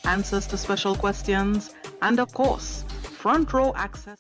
answers to special questions, and of course, front row access.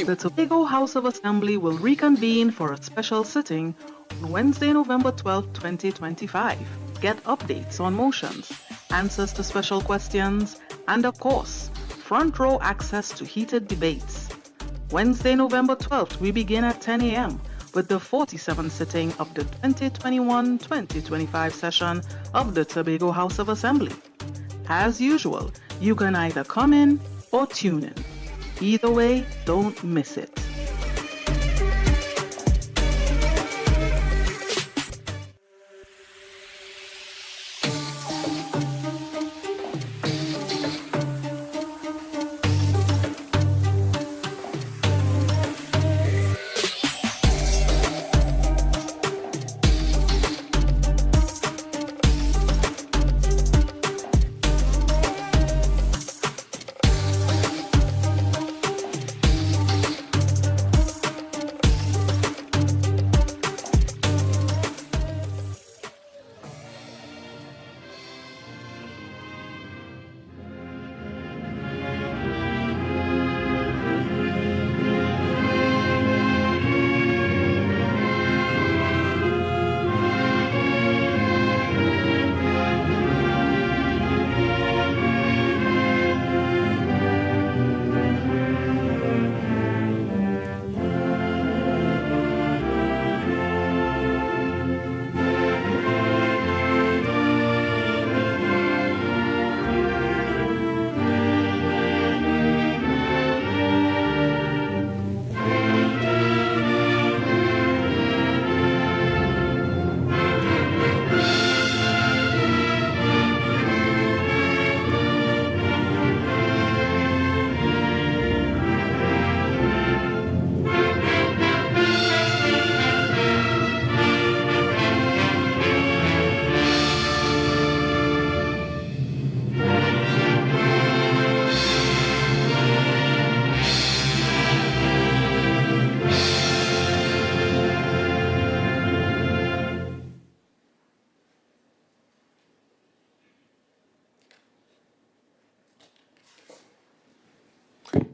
The Tobago House of Assembly will reconvene for a special sitting on Wednesday, November 12, 2025. Get updates on motions, answers to special questions, and of course, front row access to heated debates. Wednesday, November 12th, we begin at 10 a.m. with the 47th sitting of the 2021-2025 session of the Tobago House of Assembly. As usual, you can either come in or tune in. Either way, don't miss it.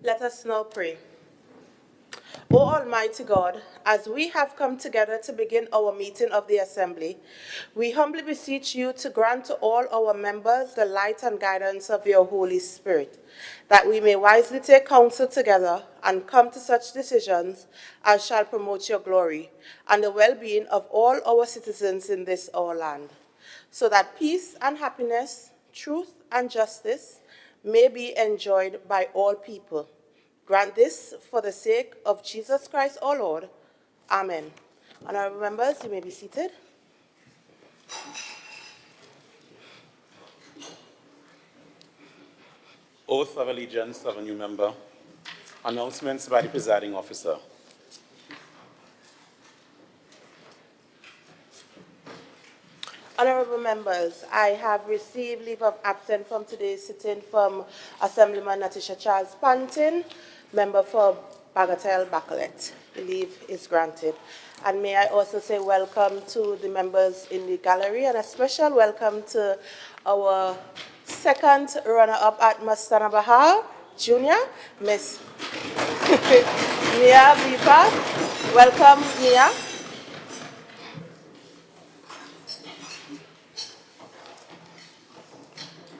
Let us now pray. O Almighty God, as we have come together to begin our meeting of the Assembly, we humbly beseech you to grant to all our members the light and guidance of your Holy Spirit, that we may wisely take counsel together and come to such decisions as shall promote your glory and the well-being of all our citizens in this our land, so that peace and happiness, truth and justice may be enjoyed by all people. Grant this for the sake of Jesus Christ our Lord. Amen. Honorable members, you may be seated. Oath of allegiance of a new member. Announcements by the presiding officer. Honorable members, I have received leave of absence from today's sitting from Assemblyman Natisha Charles Pantin, member for Bagatelle Bacolet. The leave is granted. And may I also say welcome to the members in the gallery and a special welcome to our second runner-up at Mastana Bahar, Junior, Miss Mia Vipa. Welcome, Mia.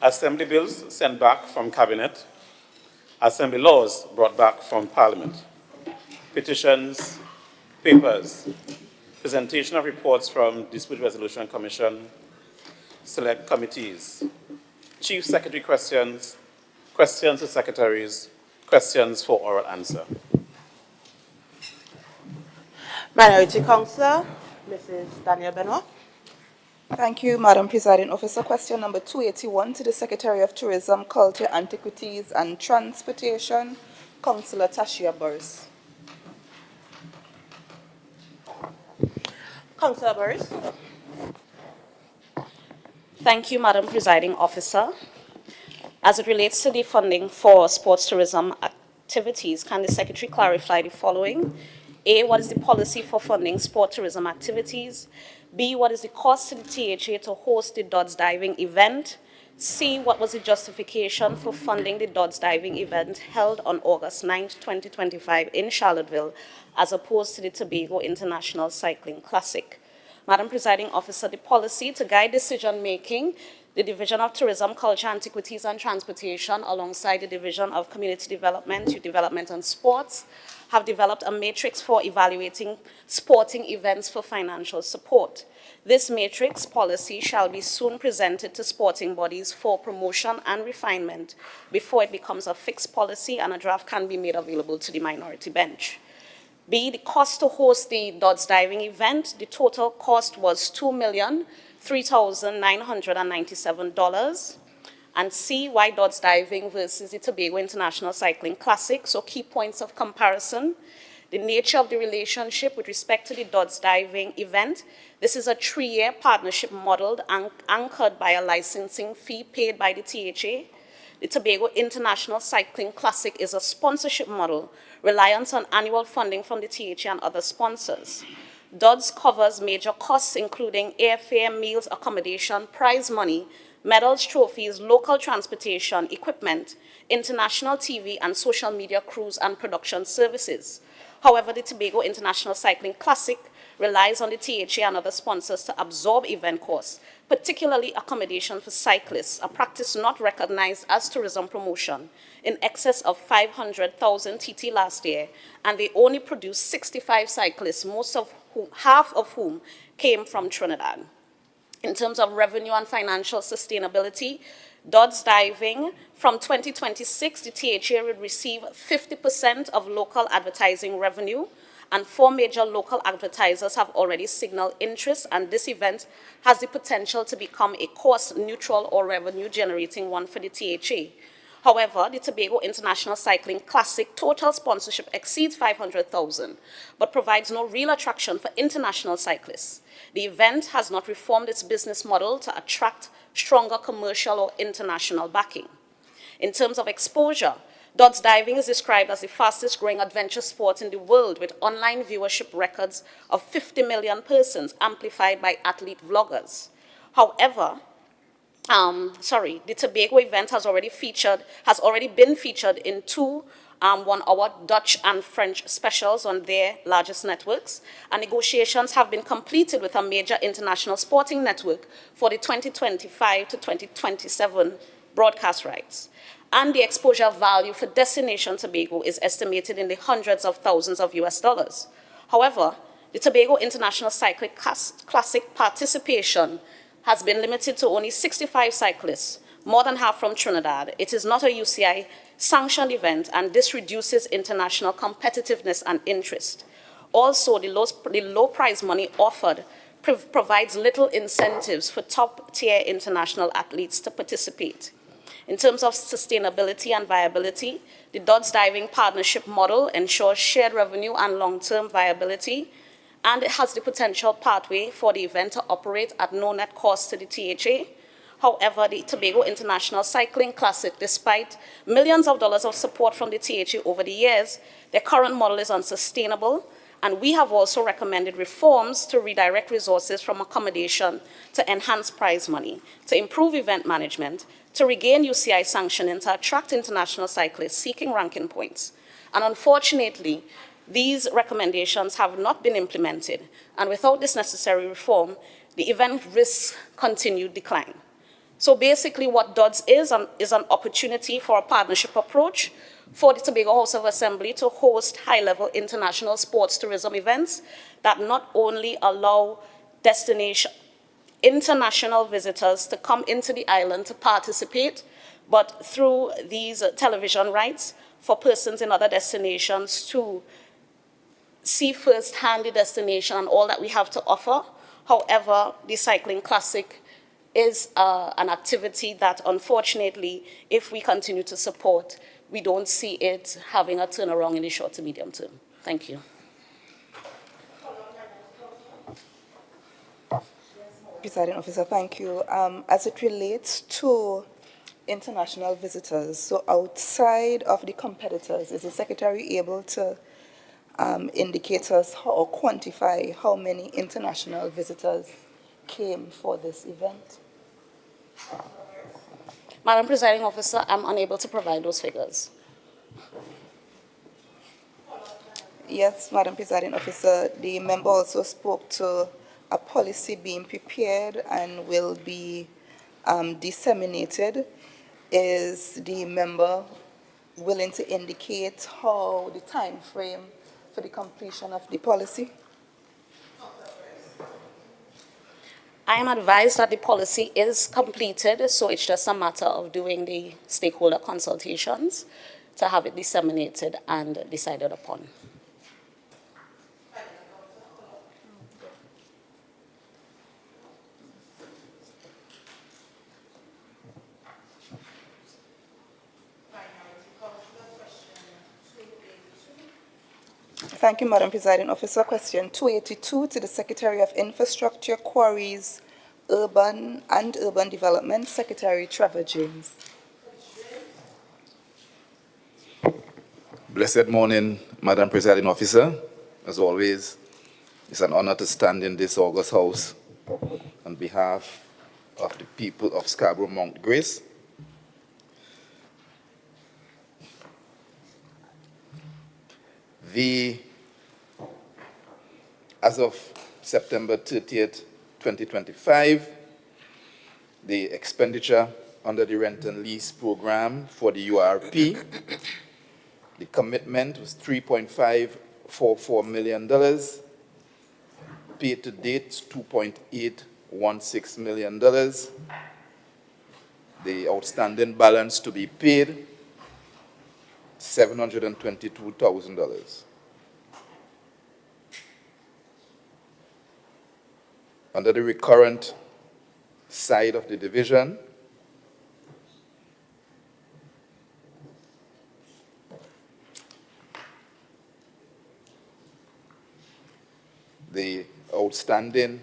Assembly bills sent back from Cabinet. Assembly laws brought back from Parliament. Petitions, papers, presentation of reports from Dispute Resolution Commission, select committees, Chief Secretary questions, questions to secretaries, Questions for oral answer. Minority Councillor, Mrs. Daniel Benoit. Thank you, Madam Presiding Officer. Question number 281 to the Secretary of Tourism, Culture, Antiquities and Transportation, Councillor Tashia Burris. Councillor Burris. Thank you, Madam Presiding Officer. As it relates to the funding for sports tourism activities, can the Secretary clarify the following? A, what is the policy for funding sport tourism activities? B, what is the cost to the THA to host the Dodds diving event? C, what was the justification for funding the Dodds diving event held on August 9, 2025 in Charlottesville, as opposed to the Tobago International Cycling Classic? Madam Presiding Officer, the policy to guide decision-making, the Division of Tourism, Culture, Antiquities and Transportation, alongside the Division of Community Development, Youth Development and Sports, have developed a matrix for evaluating sporting events for financial support. This matrix policy shall be soon presented to sporting bodies for promotion and refinement before it becomes a fixed policy, and a draft can be made available to the minority bench. B, the cost to host the Dodds diving event, the total cost was $2,003,997. And C, why Dodds diving versus the Tobago International Cycling Classic? So key points of comparison. The nature of the relationship with respect to the Dodds diving event. This is a 3-year partnership modeled and anchored by a licensing fee paid by the THA. The Tobago International Cycling Classic is a sponsorship model reliant on annual funding from the THA and other sponsors. Dodds covers major costs including airfare, meals, accommodation, prize money, medals, trophies, local transportation, equipment, international TV and social media crews and production services. However, the Tobago International Cycling Classic relies on the THA and other sponsors to absorb event costs, particularly accommodation for cyclists, a practice not recognized as tourism promotion, in excess of 500,000 TT last year, and they only produced 65 cyclists, half of whom came from Trinidad. In terms of revenue and financial sustainability, Dodds diving, from 2026, the THA will receive 50% of local advertising revenue, and 4 major local advertisers have already signaled interest, and this event has the potential to become a cost-neutral or revenue-generating one for the THA. However, the Tobago International Cycling Classic total sponsorship exceeds $500,000, but provides no real attraction for international cyclists. The event has not reformed its business model to attract stronger commercial or international backing. In terms of exposure, Dodds diving is described as the fastest growing adventure sport in the world, with online viewership records of 50 million persons amplified by athlete vloggers. However, the Tobago event has already been featured in 2 1-hour Dutch and French specials on their largest networks, and negotiations have been completed with a major international sporting network for the 2025 to 2027 broadcast rights. And the exposure value for Destination Tobago is estimated in the hundreds of thousands of US dollars. However, the Tobago International Cycling Classic participation has been limited to only 65 cyclists, more than half from Trinidad. It is not a UCI-sanctioned event, and this reduces international competitiveness and interest. Also, the low prize money offered provides little incentives for top-tier international athletes to participate. In terms of sustainability and viability, the Dodds diving partnership model ensures shared revenue and long-term viability, and it has the potential pathway for the event to operate at no net cost to the THA. However, the Tobago International Cycling Classic, despite millions of dollars of support from the THA over the years, their current model is unsustainable, and we have also recommended reforms to redirect resources from accommodation to enhance prize money, to improve event management, to regain UCI sanctioning, to attract international cyclists seeking ranking points. And unfortunately, these recommendations have not been implemented, and without this necessary reform, the event risks continued decline. So basically what Dodds is an opportunity for a partnership approach for the Tobago House of Assembly to host high-level international sports tourism events that not only allow international visitors to come into the island to participate, but through these television rights for persons in other destinations to see firsthand the destination and all that we have to offer. However, the Cycling Classic is an activity that, unfortunately, if we continue to support, we don't see it having a turnaround in the short to medium term. Thank you. Presiding Officer, thank you. As it relates to international visitors, so outside of the competitors, is the Secretary able to indicate us or quantify how many international visitors came for this event? Madam Presiding Officer, I'm unable to provide those figures. Yes, Madam Presiding Officer, the member also spoke to a policy being prepared and will be disseminated. Is the member willing to indicate how the time frame for the completion of the policy? I am advised that the policy is completed, so it's just a matter of doing the stakeholder consultations to have it disseminated and decided upon. Thank you, Madam Presiding Officer. Question 282 to the Secretary of Infrastructure, Quarries, Urban Development, Secretary Trevor James. Blessed morning, Madam Presiding Officer. As always, it's an honor to stand in this august house on behalf of the people of Scarborough Mount Grace. As of September 30th, 2025, the expenditure under the rent and lease program for the URP, the commitment was $3.544 million. Paid to date, $2.816 million. The outstanding balance to be paid, $722,000. Under the recurrent side of the division, the outstanding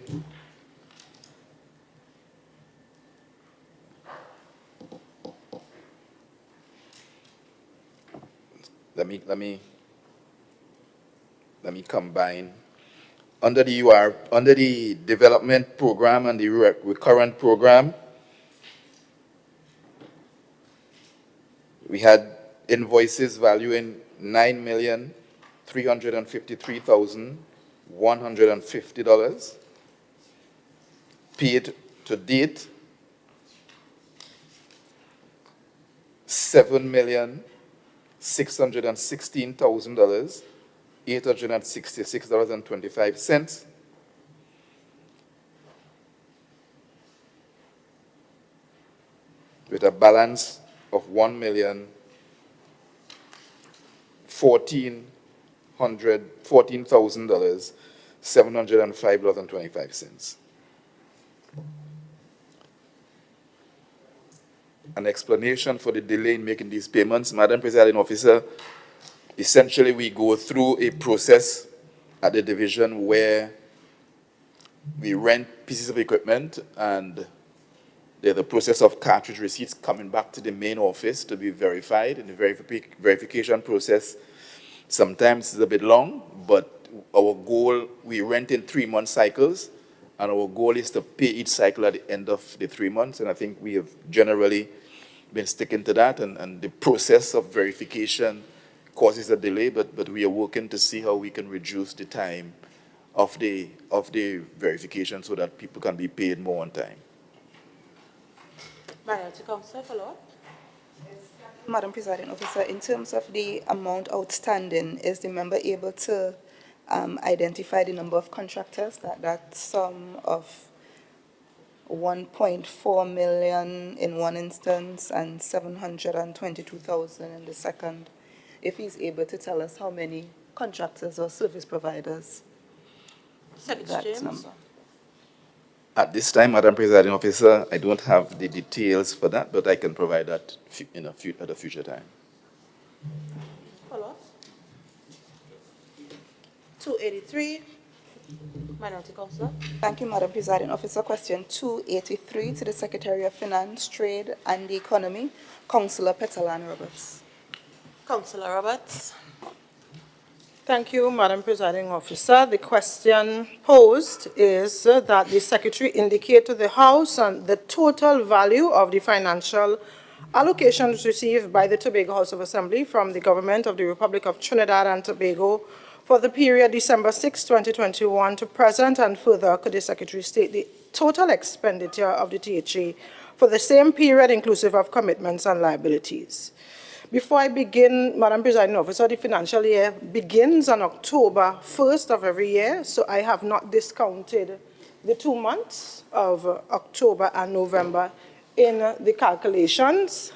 let me combine. Under the development program and the recurrent program, we had invoices valuing $9,353,150. Paid to date, $7,616,000. $866.25, with a balance of $14,705.25. An explanation for the delay in making these payments, Madam Presiding Officer. Essentially, we go through a process at the division where we rent pieces of equipment, and there's a process of cartridge receipts coming back to the main office to be verified. And the verification process sometimes is a bit long, but our goal, we rent in 3-month cycles, and our goal is to pay each cycle at the end of the 3 months. And I think we have generally been sticking to that, and the process of verification causes a delay, but we are working to see how we can reduce the time of the verification so that people can be paid more on time. Madam Presiding Officer, in terms of the amount outstanding, is the member able to identify the number of contractors that sum of 1.4 million in one instance and 722,000 in the second. If he's able to tell us how many contractors or service providers Secretary that's James. number. At this time, Madam Presiding Officer, I don't have the details for that, but I can provide that at a future time. Follow up. 283. Minority Councillor. Thank you, Madam Presiding Officer. Question 283 to the Secretary of Finance, Trade and the Economy, Councillor Petalan Roberts. Councillor Roberts. Thank you, Madam Presiding Officer. The question posed is that the Secretary indicate to the House on the total value of the financial allocations received by the Tobago House of Assembly from the Government of the Republic of Trinidad and Tobago for the period December 6, 2021 to present, and further could the Secretary state the total expenditure of the THA for the same period inclusive of commitments and liabilities. Before I begin, Madam Presiding Officer, the financial year begins on October 1st of every year, so I have not discounted the 2 months of October and November in the calculations.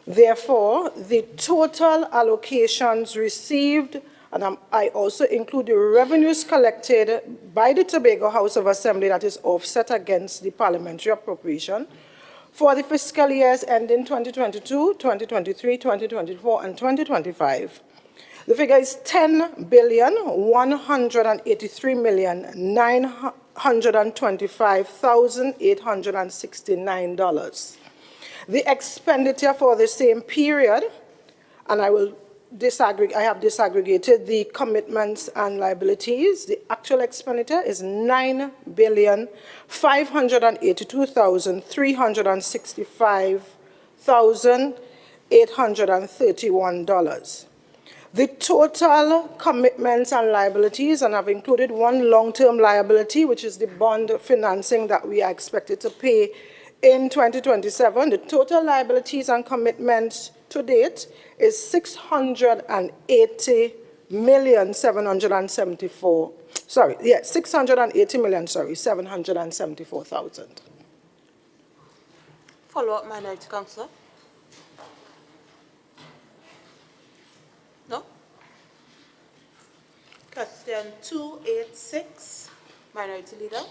Therefore, the total allocations received, and I also include the revenues collected by the Tobago House of Assembly that is offset against the parliamentary appropriation, for the fiscal years ending 2022, 2023, 2024, and 2025. The figure is $10,183,925,869. The expenditure for the same period, and I have disaggregated the commitments and liabilities. The actual expenditure is $9,582,365,831. The total commitments and liabilities, and I've included one long-term liability, which is the bond financing that we are expected to pay in 2027. The total liabilities and commitments to date is $680,774,000. Follow up, Minority Councillor. No? Question 286, Minority Leader.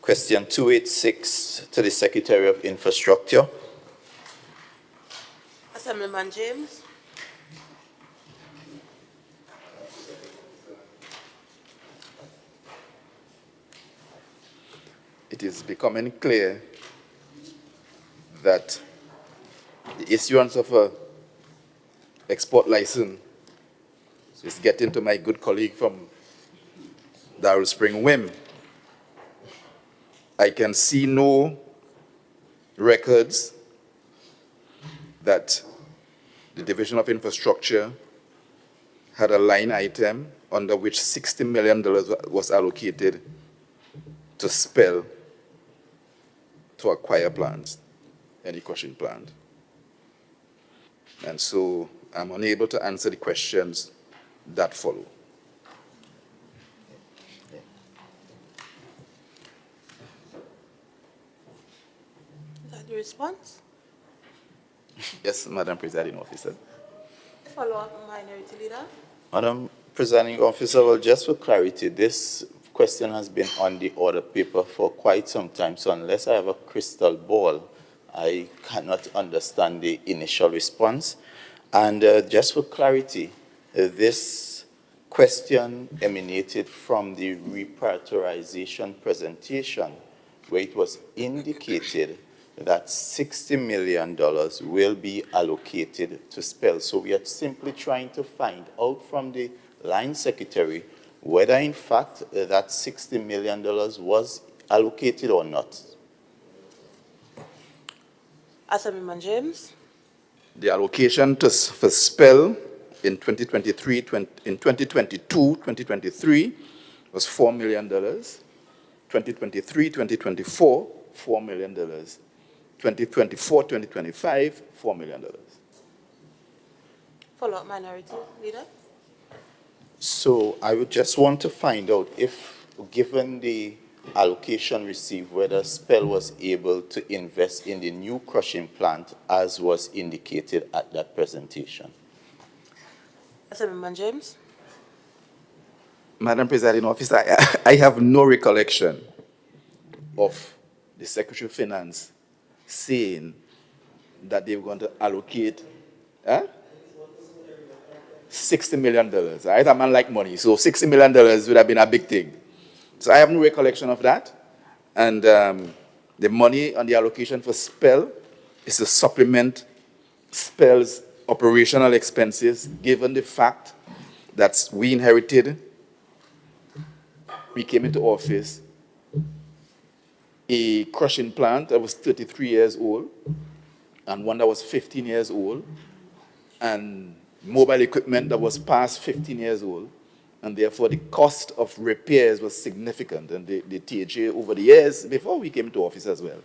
Question 286 to the Secretary of Infrastructure. Assemblyman James. It is becoming clear that the issuance of an export license is getting to my good colleague from Darrell Spring whim. I can see no records that the Division of Infrastructure had a line item under which $60 million was allocated to spill to acquire plants, any crushing plant. And so I'm unable to answer the questions that follow. Is that the response? Yes, Madam Presiding Officer. Follow up, Minority Leader. Madam Presiding Officer, well, just for clarity, this question has been on the order paper for quite some time, so unless I have a crystal ball, I cannot understand the initial response. And just for clarity, this question emanated from the reprioritization presentation, where it was indicated that $60 million will be allocated to spill. So we are simply trying to find out from the line secretary whether in fact that $60 million was allocated or not. Assemblyman James. The allocation for spill in 2022, 2023 was $4 million. 2023, 2024, $4 million. 2024, 2025, $4 million. Follow up, Minority Leader. So I would just want to find out if given the allocation received, whether SPEL was able to invest in the new crushing plant as was indicated at that presentation. Assemblyman James. Madam Presiding Officer, I have no recollection of the Secretary of Finance saying that they were going to allocate $60 million. Right? A man like money, so $60 million would have been a big thing. So I have no recollection of that. And the money on the allocation for SPEL is to supplement SPEL's operational expenses, given the fact that we inherited, we came into office, a crushing plant that was 33 years old, and one that was 15 years old, and mobile equipment that was past 15 years old, and therefore the cost of repairs was significant. And the THA over the years, before we came to office as well,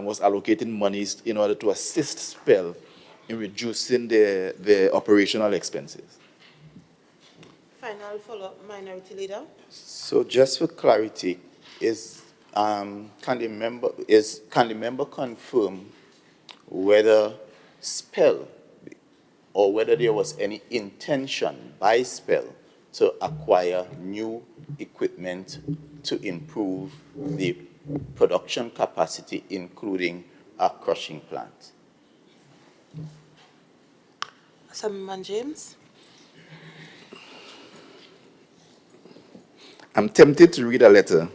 was allocating monies in order to assist SPEL in reducing their operational expenses. Final follow-up, Minority Leader. So just for clarity, can the member confirm whether SPEL or whether there was any intention by SPEL to acquire new equipment to improve the production capacity, including a crushing plant? Assemblyman James. I'm tempted to read a letter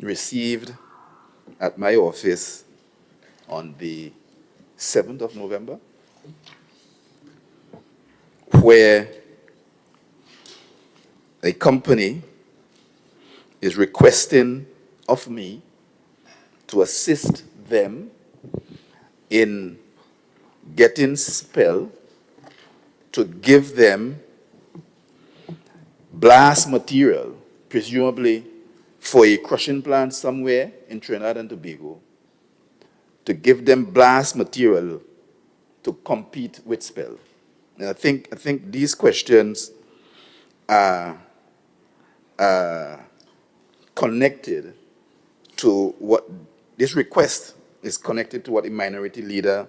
received at my office on the 7th of November, where a company is requesting of me to assist them in getting SPEL to give them blast material, presumably for a crushing plant somewhere in Trinidad and Tobago, to give them blast material to compete with SPEL. And I think these questions are connected to what this request is connected to what the minority leader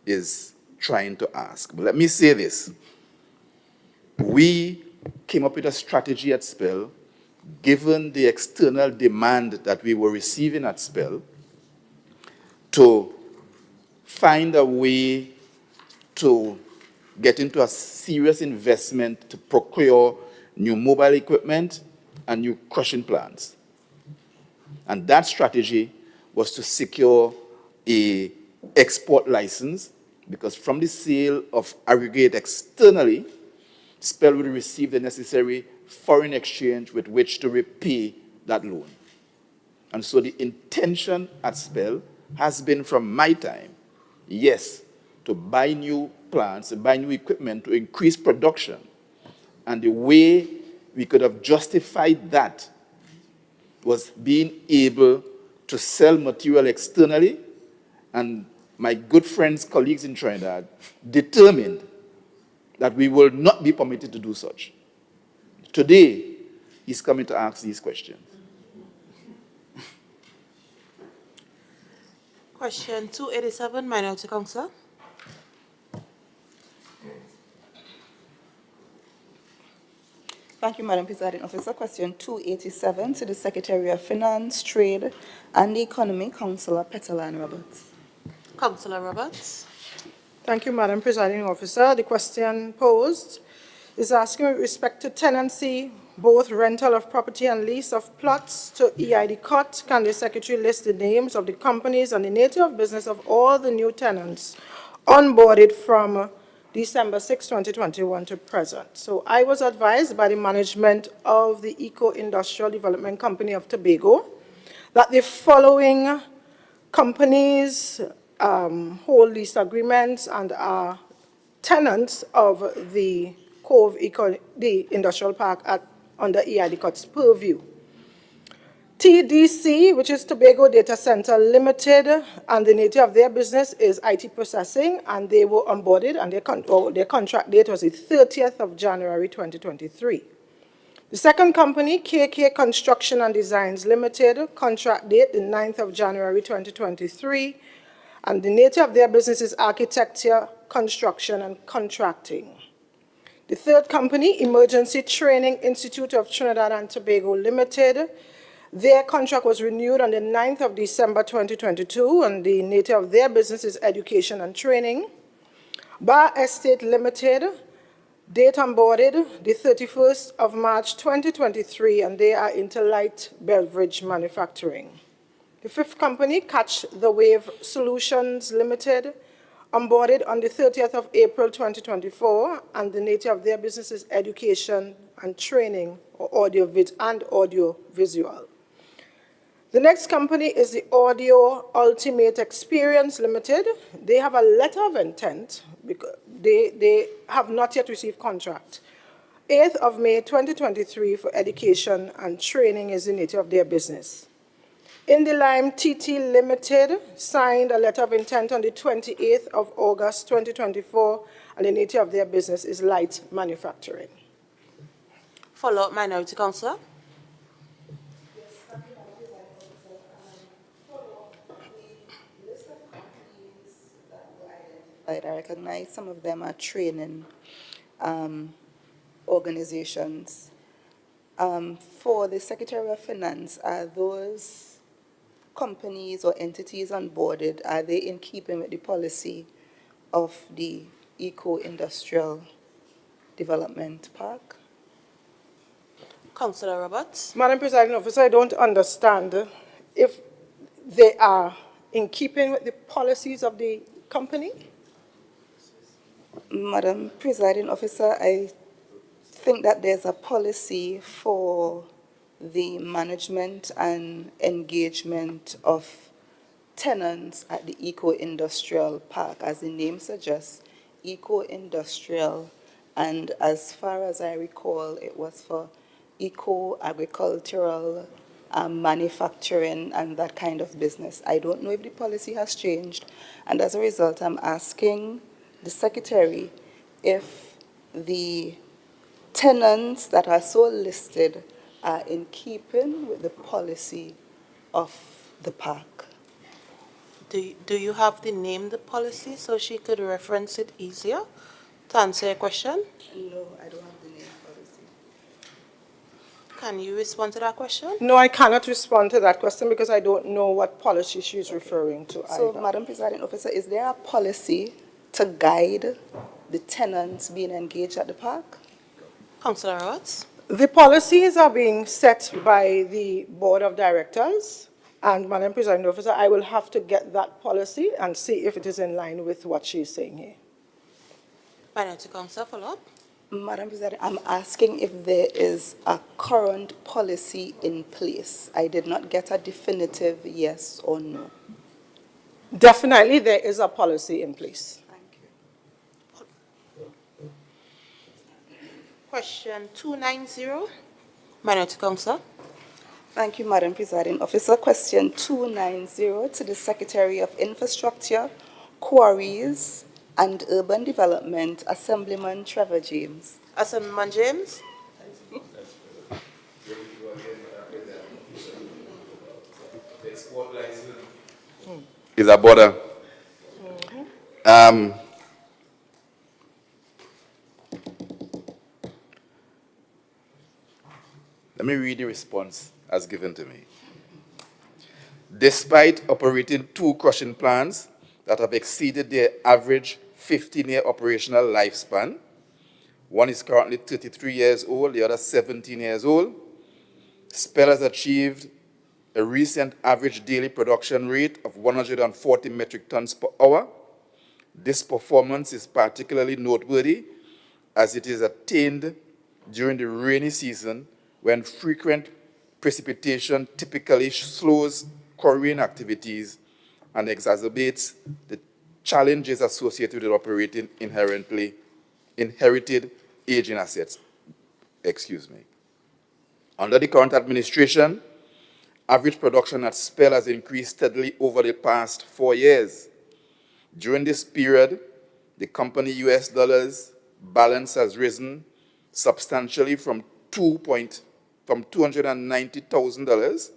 is trying to ask. But let me say this. We came up with a strategy at SPEL, given the external demand that we were receiving at SPEL, to find a way to get into a serious investment to procure new mobile equipment and new crushing plants. And that strategy was to secure an export license, because from the sale of aggregate externally, SPEL would receive the necessary foreign exchange with which to repay that loan. And so the intention at SPEL has been from my time, yes, to buy new plants, to buy new equipment, to increase production. And the way we could have justified that was being able to sell material externally, and my good friends, colleagues in Trinidad, determined that we will not be permitted to do such. Today, he's coming to ask these questions. Question 287, Minority Councillor. Thank you, Madam Presiding Officer. Question 287 to the Secretary of Finance, Trade and the Economy, Councillor Petalani Roberts. Councillor Roberts. Thank you, Madam Presiding Officer. The question posed is asking with respect to tenancy, both rental of property and lease of plots to EID cut. Can the Secretary list the names of the companies and the nature of business of all the new tenants onboarded from December 6, 2021 to present? So I was advised by the management of the Eco-Industrial Development Company of Tobago that the following companies hold lease agreements and are tenants of the Cove the Industrial Park under EID Cut's purview. TDC, which is Tobago Data Center Limited, and the nature of their business is IT processing, and they were onboarded, and their contract date was the 30th of January 2023. The second company, KK Construction and Designs Limited, contract date the 9th of January 2023, and the nature of their business is architecture, construction, and contracting. The third company, Emergency Training Institute of Trinidad and Tobago Limited, their contract was renewed on the 9th of December 2022, and the nature of their business is education and training. Bar Estate Limited, date onboarded the 31st of March 2023, and they are into light beverage manufacturing. The fifth company, Catch the Wave Solutions Limited, onboarded on the 30th of April 2024, and the nature of their business is education and training, or audio visual. The next company is the Audio Ultimate Experience Limited. They have a letter of intent because they have not yet received contract. 8th of May 2023 for education and training is the nature of their business. Indilime TT Limited signed a letter of intent on the 28th of August 2024, and the nature of their business is light manufacturing. Follow-up, Minority Councillor. I recognize some of them are training organizations. For the Secretary of Finance, are those companies or entities onboarded, are they in keeping with the policy of the Eco-Industrial Development Park? Councillor Roberts. Madam Presiding Officer, I don't understand if they are in keeping with the policies of the company. Madam Presiding Officer, I think that there's a policy for the management and engagement of tenants at the Eco-Industrial Park. As the name suggests, Eco-Industrial, and as far as I recall, it was for eco-agricultural manufacturing and that kind of business. I don't know if the policy has changed, and as a result, I'm asking the Secretary if the tenants that are so listed are in keeping with the policy of the park. Do you have the name, the policy, so she could reference it easier to answer your question? No, I don't have the name policy. Can you respond to that question? No, I cannot respond to that question because I don't know what policy she is referring to So, either. Madam Presiding Officer, is there a policy to guide the tenants being engaged at the park? Councillor Roberts. The policies are being set by the Board of Directors, and Madam Presiding Officer, I will have to get that policy and see if it is in line with what she's saying here. Minority Councillor, follow-up. Madam President, I'm asking if there is a current policy in place. I did not get a definitive yes or no. Definitely, there is a policy in place. Thank you. Question 290. Minority Councillor. Thank you, Madam Presiding Officer. Question 290 to the Secretary of Infrastructure, Quarries and Urban Development, Assemblyman Trevor James. Assemblyman James. Is a border. Let me read the response as given to me. Despite operating 2 crushing plants that have exceeded their average 15-year operational lifespan, one is currently 33 years old, the other 17 years old, SPEL has achieved a recent average daily production rate of 140 metric tons per hour. This performance is particularly noteworthy as it is attained during the rainy season when frequent precipitation typically slows quarrying activities and exacerbates the challenges associated with operating inherited aging assets. Under the current administration, average production at SPEL has increased steadily over the past 4 years. During this period, the company US dollars balance has risen substantially from from $290,000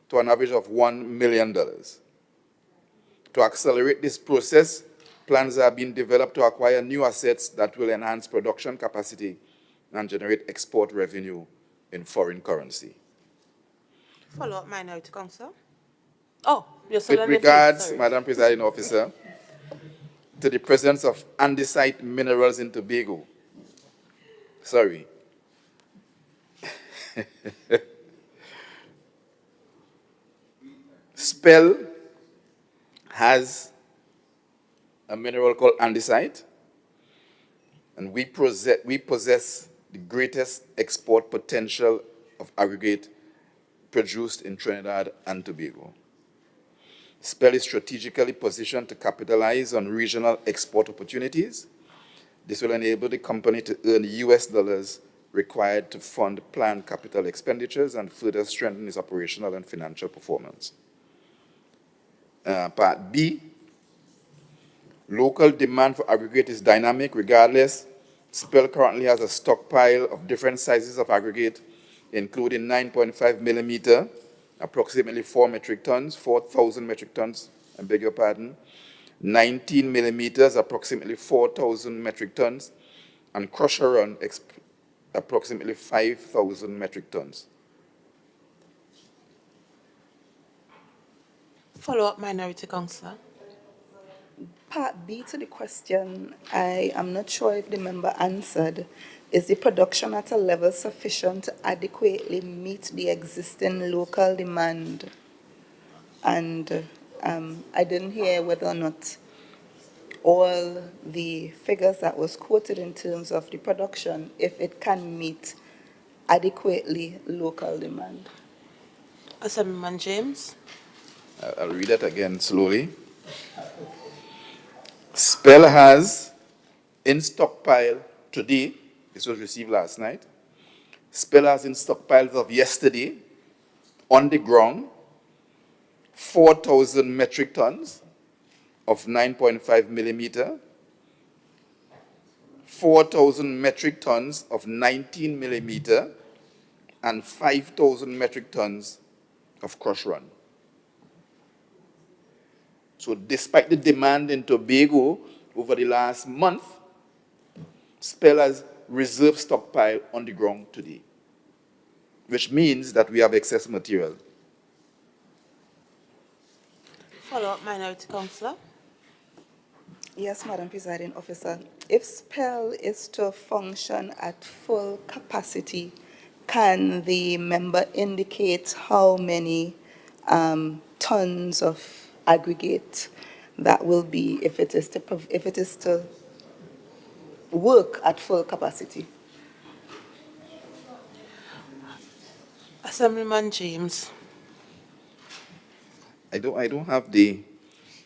to an average of $1 million. To accelerate this process, plans are being developed to acquire new assets that will enhance production capacity and generate export revenue in foreign currency. Follow-up, Minority Council. Oh, you're still With on the field, regards, sorry. Madam Presiding Officer, to the presence of andesite minerals in Tobago. Sorry. Spell has a mineral called andesite, and we possess the greatest export potential of aggregate produced in Trinidad and Tobago. Spell is strategically positioned to capitalize on regional export opportunities. This will enable the company to earn the US dollars required to fund planned capital expenditures and further strengthen its operational and financial performance. Part B, local demand for aggregate is dynamic regardless. Spell currently has a stockpile of different sizes of aggregate, including 9.5 millimeter, approximately 4 metric tons, 4,000 metric tons, I beg your pardon, 19 millimeters, approximately 4,000 metric tons, and crusher run, approximately 5,000 metric tons. Follow-up, Minority Council. Part B to the question, I am not sure if the member answered. Is the production at a level sufficient to adequately meet the existing local demand? And I didn't hear whether or not all the figures that was quoted in terms of the production, if it can meet adequately local demand. Assemblyman James. I'll read that again slowly. Spell has in stockpile today, this was received last night, Spell has in stockpiles of yesterday, on the ground, 4,000 metric tons of 9.5 millimeter, 4,000 metric tons of 19 millimeter, and 5,000 metric tons of crush run. So despite the demand in Tobago over the last month, Spell has reserve stockpile on the ground today, which means that we have excess material. Follow-up, Minority Councillor. Yes, Madam Presiding Officer. If Spell is to function at full capacity, can the member indicate how many tons of aggregate that will be if it is to work at full capacity? Assemblyman James. I don't have the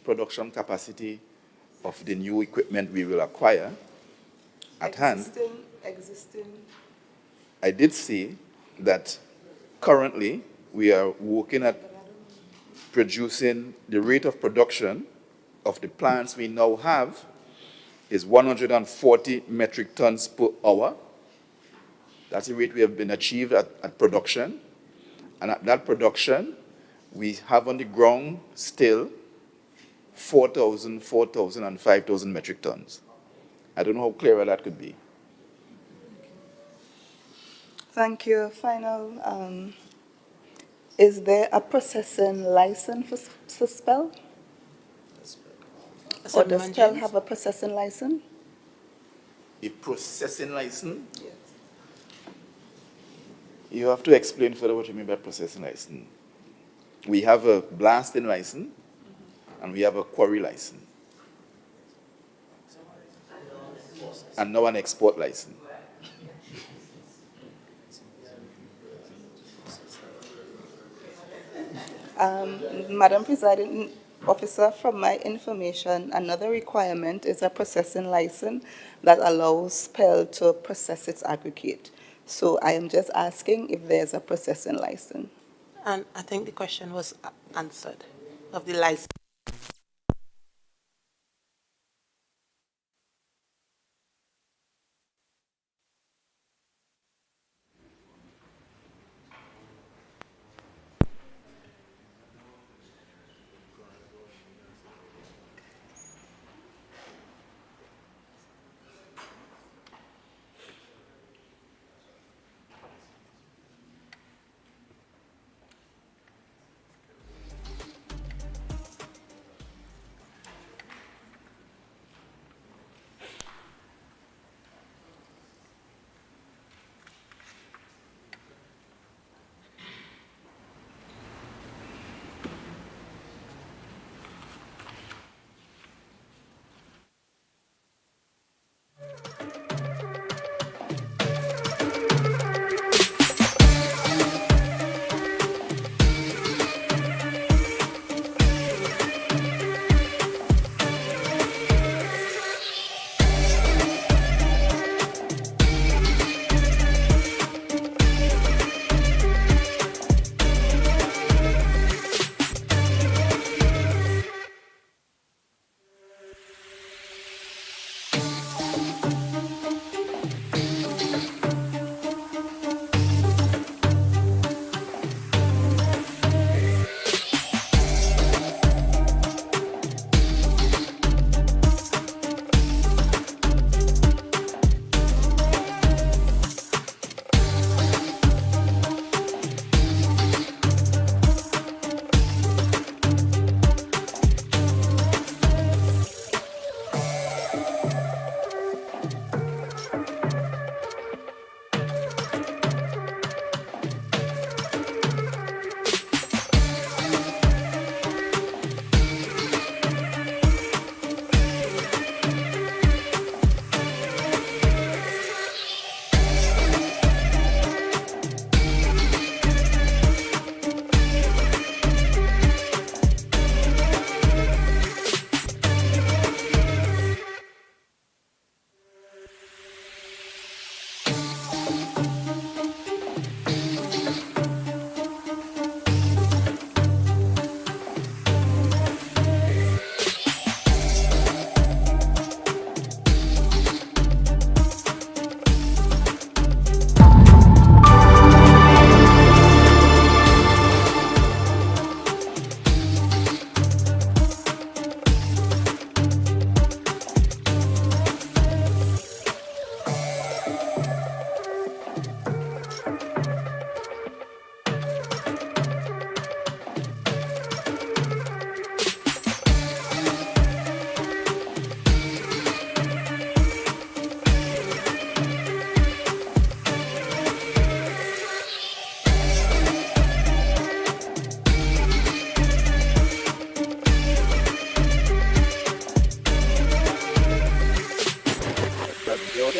production capacity of the new equipment we will acquire at hand. Existing. I did say that currently we are working at producing the rate of production of the plants we now have is 140 metric tons per hour. That's the rate we have been achieved at production. And at that production, we have on the ground still 4,000, and 5,000 metric tons. I don't know how clearer that could be. Thank you. Final, is there a processing license for Spell? Or does Spell have a processing license? A processing license? Yes. You have to explain further what you mean by processing license. We have a blasting license, and we have a quarry license, and now an export license. Madam Presiding Officer, from my information, another requirement is a processing license that allows Spell to process its aggregate. So I am just asking if there's a processing license. And I think the question was answered of the license.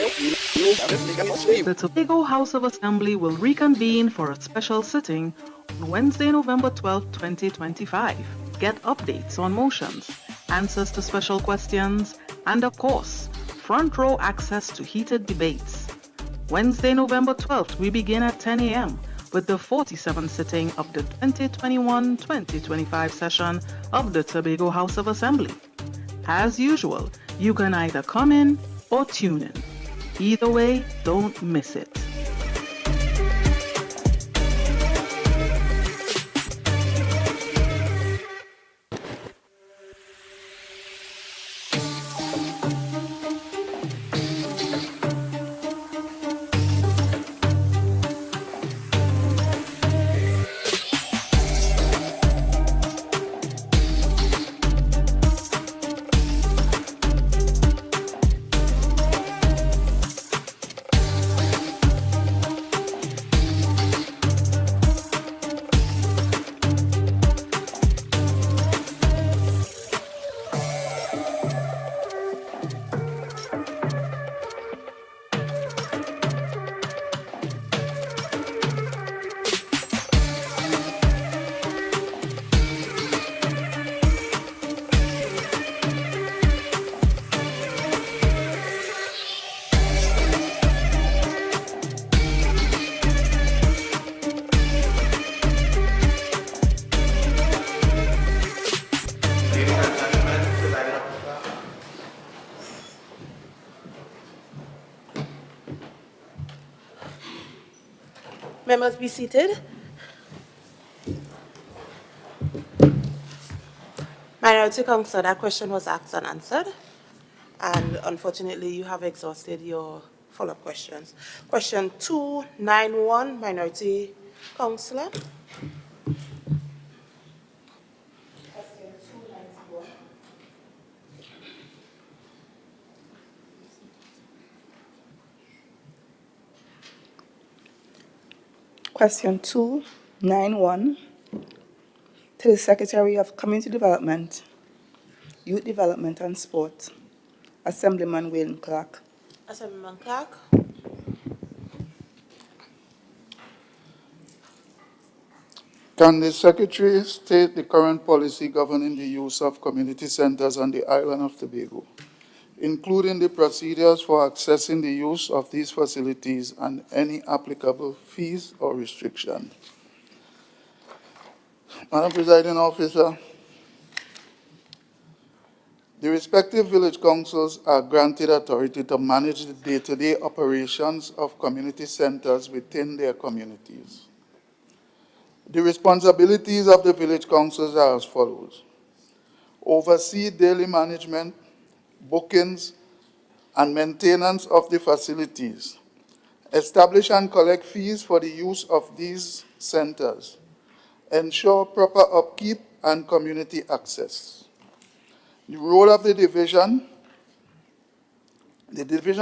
The Tobago House of Assembly will reconvene for a special sitting on Wednesday, November 12, 2025. Get updates on motions, answers to special questions, and of course, front row access to heated debates. Wednesday, November 12th, we begin at 10 a.m. with the 47th sitting of the 2021-2025 session of the Tobago House of Assembly. As usual, you can either come in or tune in. Either way, don't miss it. Members, be seated. Minority Council, that question was asked and answered. And unfortunately, you have exhausted your follow-up questions. Question 291, Minority Councillor. Question 291 to the Secretary of Community Development, Youth Development and Sport, Assemblyman Wayne Clark. Assemblyman Clark. Can the Secretary state the current policy governing the use of community centers on the island of Tobago, including the procedures for accessing the use of these facilities and any applicable fees or restrictions? Madam Presiding Officer, the respective village councils are granted authority to manage the day-to-day operations of community centers within their communities. The responsibilities of the village councils are as follows: oversee daily management, bookings, and maintenance of the facilities, establish and collect fees for the use of these centers, ensure proper upkeep and community access. The role of the Division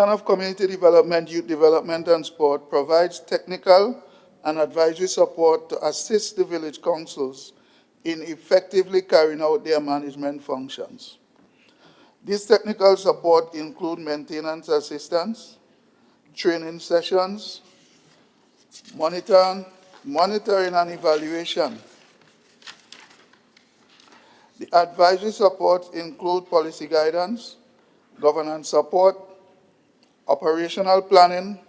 of Community Development, Youth Development and Sport provides technical and advisory support to assist the village councils in effectively carrying out their management functions. This technical support includes maintenance assistance, training sessions, monitoring and evaluation. The advisory support includes policy guidance, governance support, operational planning,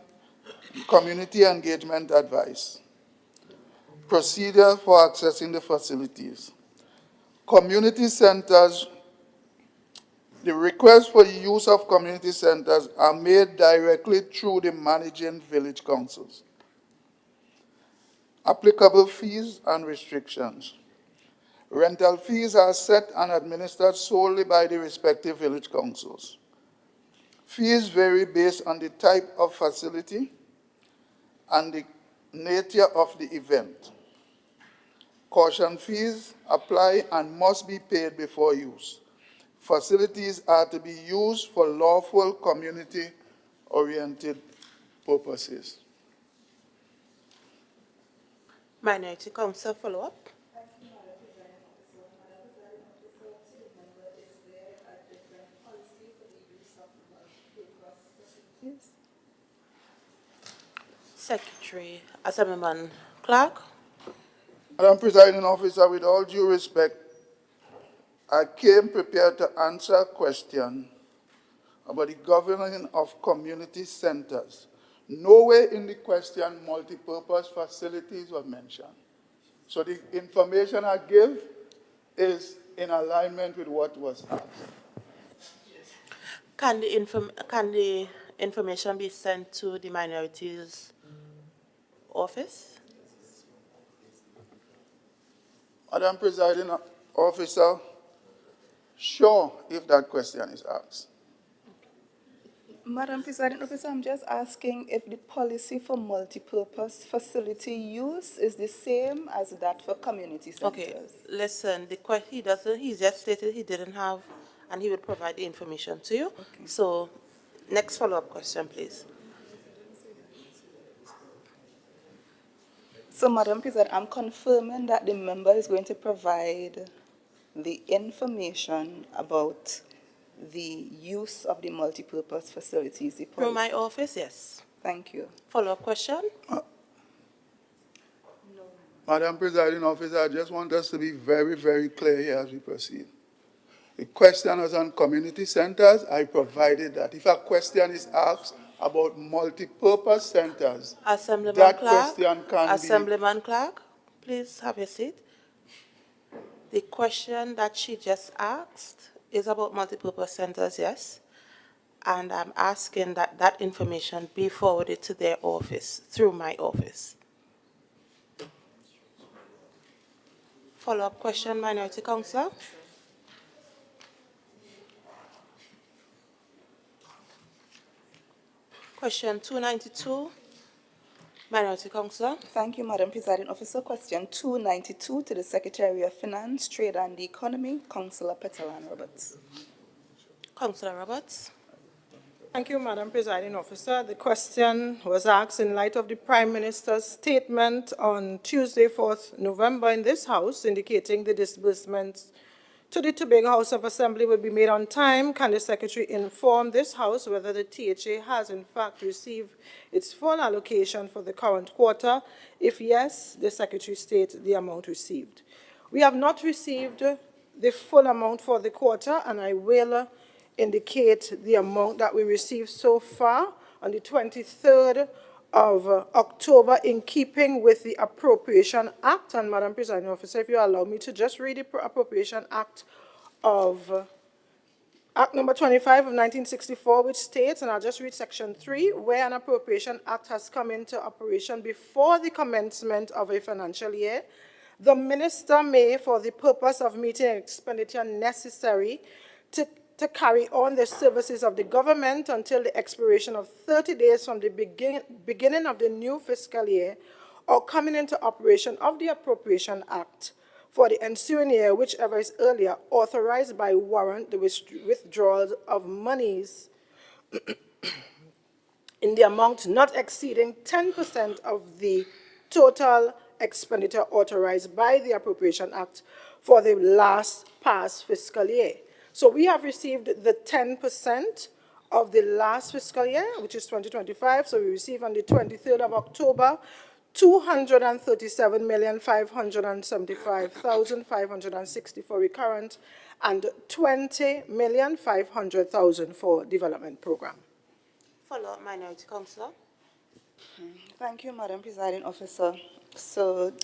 community engagement advice. Procedure for accessing the facilities. Community centers. The requests for the use of community centers are made directly through the managing village councils. Applicable fees and restrictions. Rental fees are set and administered solely by the respective village councils. Fees vary based on the type of facility and the nature of the event. Caution fees apply and must be paid before use. Facilities are to be used for lawful community-oriented purposes. Minority Council follow-up. Secretary, Assemblyman Clark. Madam Presiding Officer, with all due respect, I came prepared to answer a question about the governing of community centers. Nowhere in the question multipurpose facilities were mentioned. So the information I give is in alignment with what was asked. Can the information be sent to the minorities office? Madam Presiding Officer, sure, if that question is asked. Madam Presiding Officer, I'm just asking if the policy for multipurpose facility use is the same as that for community centers. Okay, listen, he just stated he didn't have, and he would provide the information to you. Okay. So, next follow-up question, please. So, Madam President, I'm confirming that the member is going to provide the information about the use of the multipurpose facilities. Through my office, yes. Thank you. Follow-up question? Madam Presiding Officer, I just want us to be very, very clear here as we proceed. The question was on community centers. I provided that. If a question is asked about multipurpose centers, Assemblyman that Clark, question can Assemblyman Clark, please have your seat. The question that she just asked is about multipurpose centers, yes? And I'm asking that that information be forwarded to their office, through my office. Follow-up question, Minority Councillor? Question 292, Minority Councillor. Thank you, Madam Presiding Officer. Question 292 to the Secretary of Finance, Trade and the Economy, Councillor Petalana Roberts. Councillor Roberts. Thank you, Madam Presiding Officer. The question was asked in light of the Prime Minister's statement on Tuesday, 4th November in this House, indicating the disbursements to the Tobago House of Assembly will be made on time. Can the Secretary inform this House whether the THA has in fact received its full allocation for the current quarter? If yes, the Secretary state the amount received. We have not received the full amount for the quarter, and I will indicate the amount that we received so far on the 23rd of October, in keeping with the Appropriation Act. And Madam Presiding Officer, if you allow me to just read the Appropriation Act of Act number 25 of 1964, which states, and I'll just read section 3, where an Appropriation Act has come into operation before the commencement of a financial year, the Minister may, for the purpose of meeting expenditure necessary to carry on the services of the government until the expiration of 30 days from the beginning of the new fiscal year, or coming into operation of the Appropriation Act for the ensuing year, whichever is earlier, authorized by warrant the withdrawal of monies in the amount not exceeding 10% of the total expenditure authorized by the Appropriation Act for the last past fiscal year. So we have received the 10% of the last fiscal year, which is 2025. So we received on the 23rd of October, 237,575,560 for recurrent and 20,500,000 for development program. Follow-up, Minority Councillor. Thank you, Madam Presiding Officer. So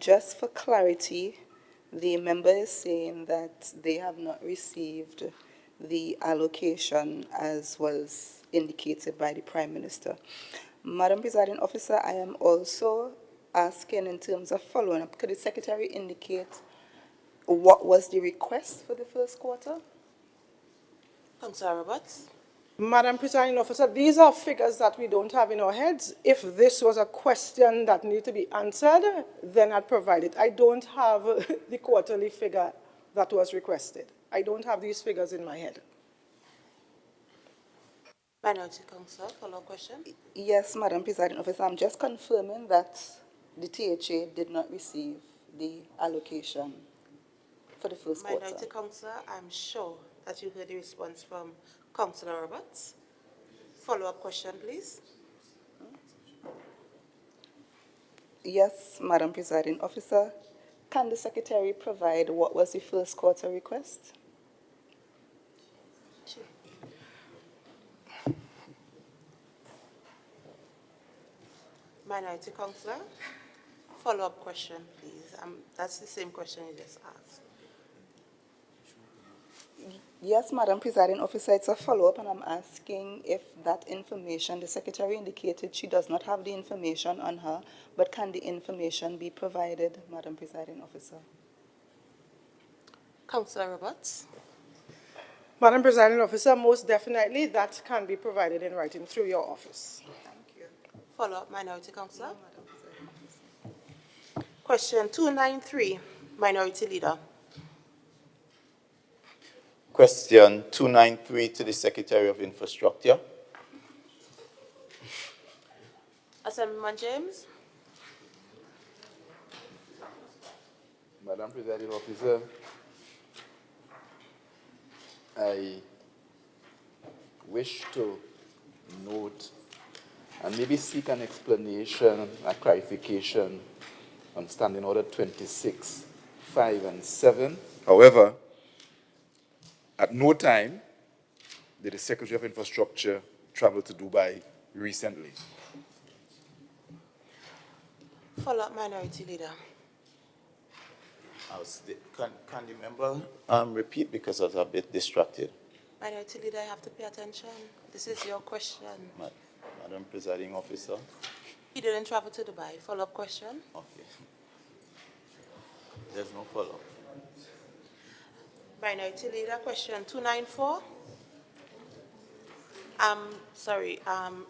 just for clarity, the member is saying that they have not received the allocation as was indicated by the Prime Minister. Madam Presiding Officer, I am also asking in terms of following up, could the Secretary indicate what was the request for the first quarter? Councillor Roberts. Madam Presiding Officer, these are figures that we don't have in our heads. If this was a question that needed to be answered, then I'd provide it. I don't have the quarterly figure that was requested. I don't have these figures in my head. Minority Councillor, follow-up question. Yes, Madam Presiding Officer, I'm just confirming that the THA did not receive the allocation for the first quarter. Minority Councillor, I'm sure that you heard the response from Councillor Roberts. Follow-up question, please. Yes, Madam Presiding Officer. Can the Secretary provide what was the first quarter request? Minority Councillor, follow-up question, please. That's the same question you just asked. Yes, Madam Presiding Officer, it's a follow-up, and I'm asking if that information, the Secretary indicated she does not have the information on her, but can the information be provided, Madam Presiding Officer? Councillor Roberts. Madam Presiding Officer, most definitely that can be provided in writing through your office. Thank you. Follow-up, Minority Councillor. Question 293, Minority Leader. Question 293 to the Secretary of Infrastructure. Assemblyman James. Madam Presiding Officer, I wish to note and maybe seek an explanation, a clarification on Standing Order 26, 5, and 7. However, at no time did the Secretary of Infrastructure travel to Dubai recently. Follow-up, Minority Leader. Can the member repeat, because I was a bit distracted? Minority Leader, you have to pay attention. This is your question. Madam Presiding Officer. He didn't travel to Dubai. Follow-up question. Okay. There's no follow-up. Minority Leader, question 294.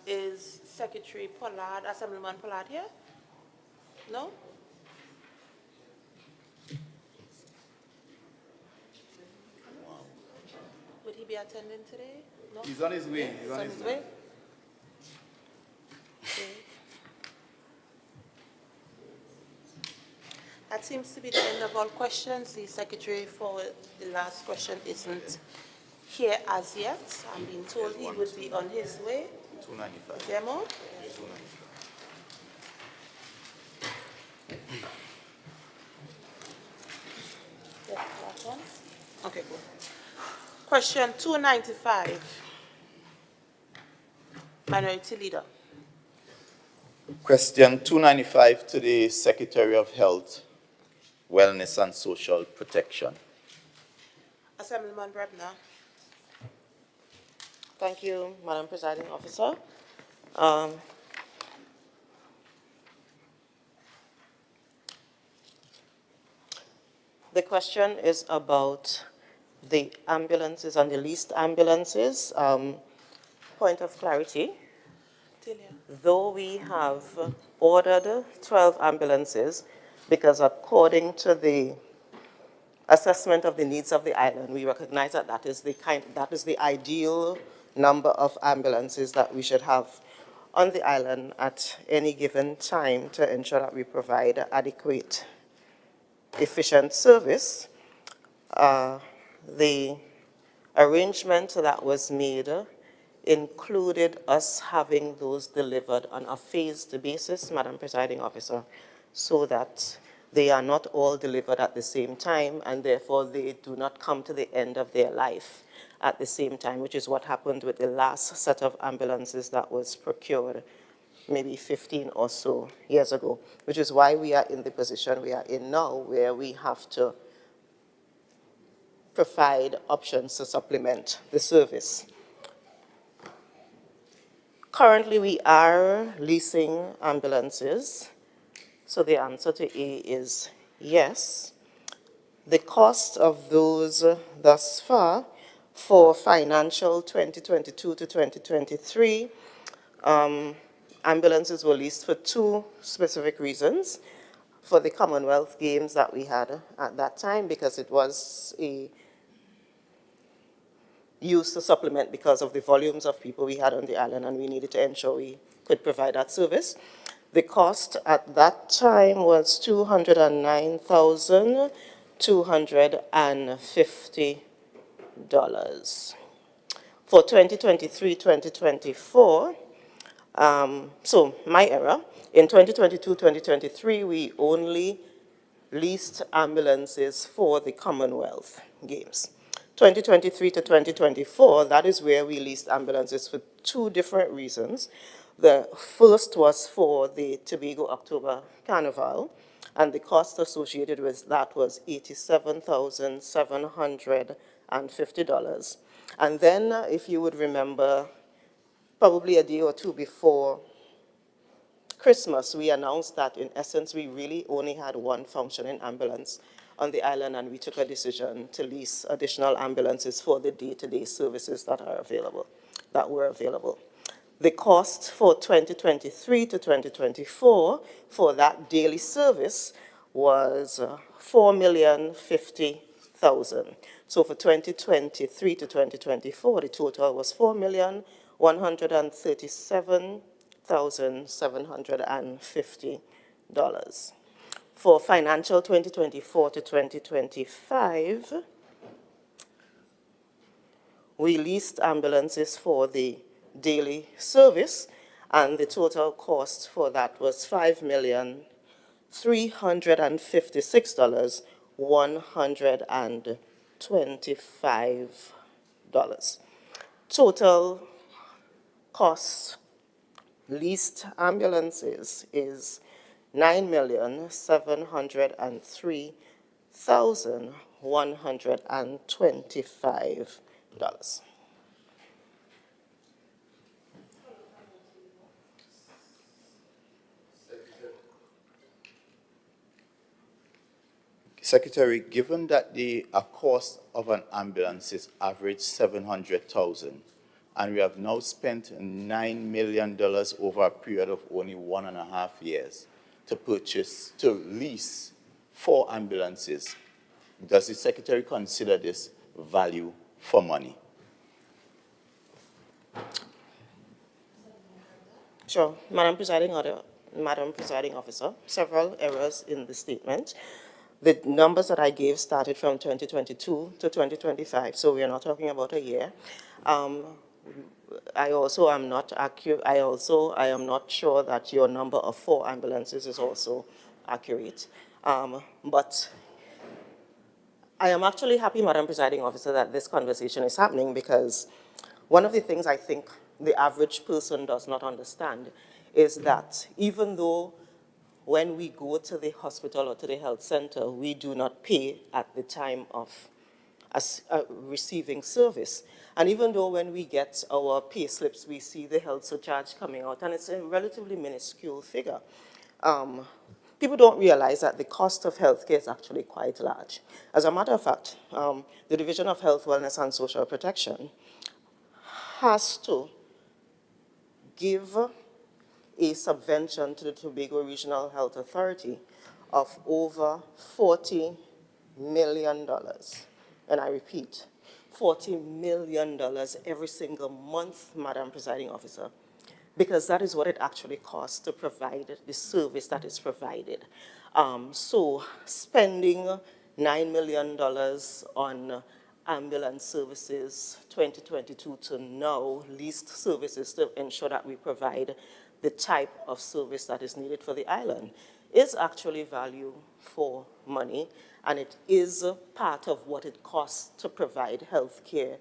Is Secretary Pollard, Assemblyman Pollard here? No? Would he be attending today? No? He's on his way. He's on his way? Okay. That seems to be the end of all questions. The Secretary for the last question isn't here as yet. I'm being told he would be on his way. 295. Is there more? 295. Yes, last one. Okay, good. Question 295. Minority Leader. Question 295 to the Secretary of Health, Wellness and Social Protection. Assemblyman Brebner. Thank you, Madam Presiding Officer. The question is about the ambulances and the leased ambulances. Point of clarity, though we have ordered 12 ambulances, because according to the assessment of the needs of the island, we recognize that that is the ideal number of ambulances that we should have on the island at any given time to ensure that we provide adequate, efficient service. The arrangement that was made included us having those delivered on a phased basis, Madam Presiding Officer, so that they are not all delivered at the same time, and therefore they do not come to the end of their life at the same time, which is what happened with the last set of ambulances that was procured maybe 15 or so years ago, which is why we are in the position we are in now, where we have to provide options to supplement the service. Currently, we are leasing ambulances, so the answer to A is yes. The cost of those thus far for financial 2022 to 2023, ambulances were leased for two specific reasons. For the Commonwealth Games that we had at that time, because it was used to supplement because of the volumes of people we had on the island, and we needed to ensure we could provide that service. The cost at that time was $209,250. For 2023-2024, So my error, in 2022-2023, we only leased ambulances for the Commonwealth Games. 2023 to 2024, that is where we leased ambulances for two different reasons. The first was for the Tobago October Carnival, and the cost associated with that was $87,750. And then, if you would remember, probably a day or two before Christmas, we announced that in essence, we really only had one functioning ambulance on the island, and we took a decision to lease additional ambulances for the day-to-day services that were available. The cost for 2023 to 2024 for that daily service was $4,050,000. So for 2023 to 2024, the total was $4,137,750. For financial 2024 to 2025, we leased ambulances for the daily service, and the total cost for that was $5,356,125. Total cost leased ambulances is $9,703,125. Secretary, given that the cost of an ambulance is average $700,000, and we have now spent $9 million over a period of only 1.5 years to lease 4 ambulances, does the Secretary consider this value for money? Sure. Madam Presiding Officer, several errors in the statement. The numbers that I gave started from 2022 to 2025, so we are not talking about a year. I am not sure that your number of 4 ambulances is also accurate. But I am actually happy, Madam Presiding Officer, that this conversation is happening, because one of the things I think the average person does not understand is that even though when we go to the hospital or to the health center, we do not pay at the time of receiving service. And even though when we get our pay slips, we see the health surcharge coming out, and it's a relatively minuscule figure. People don't realize that the cost of healthcare is actually quite large. As a matter of fact, the Division of Health, Wellness and Social Protection has to give a subvention to the Tobago Regional Health Authority of over $40 million. And I repeat, $40 million every single month, Madam Presiding Officer, because that is what it actually costs to provide the service that is provided. So spending $9 million on ambulance services 2022 to now, leased services to ensure that we provide the type of service that is needed for the island, is actually value for money, and it is part of what it costs to provide health care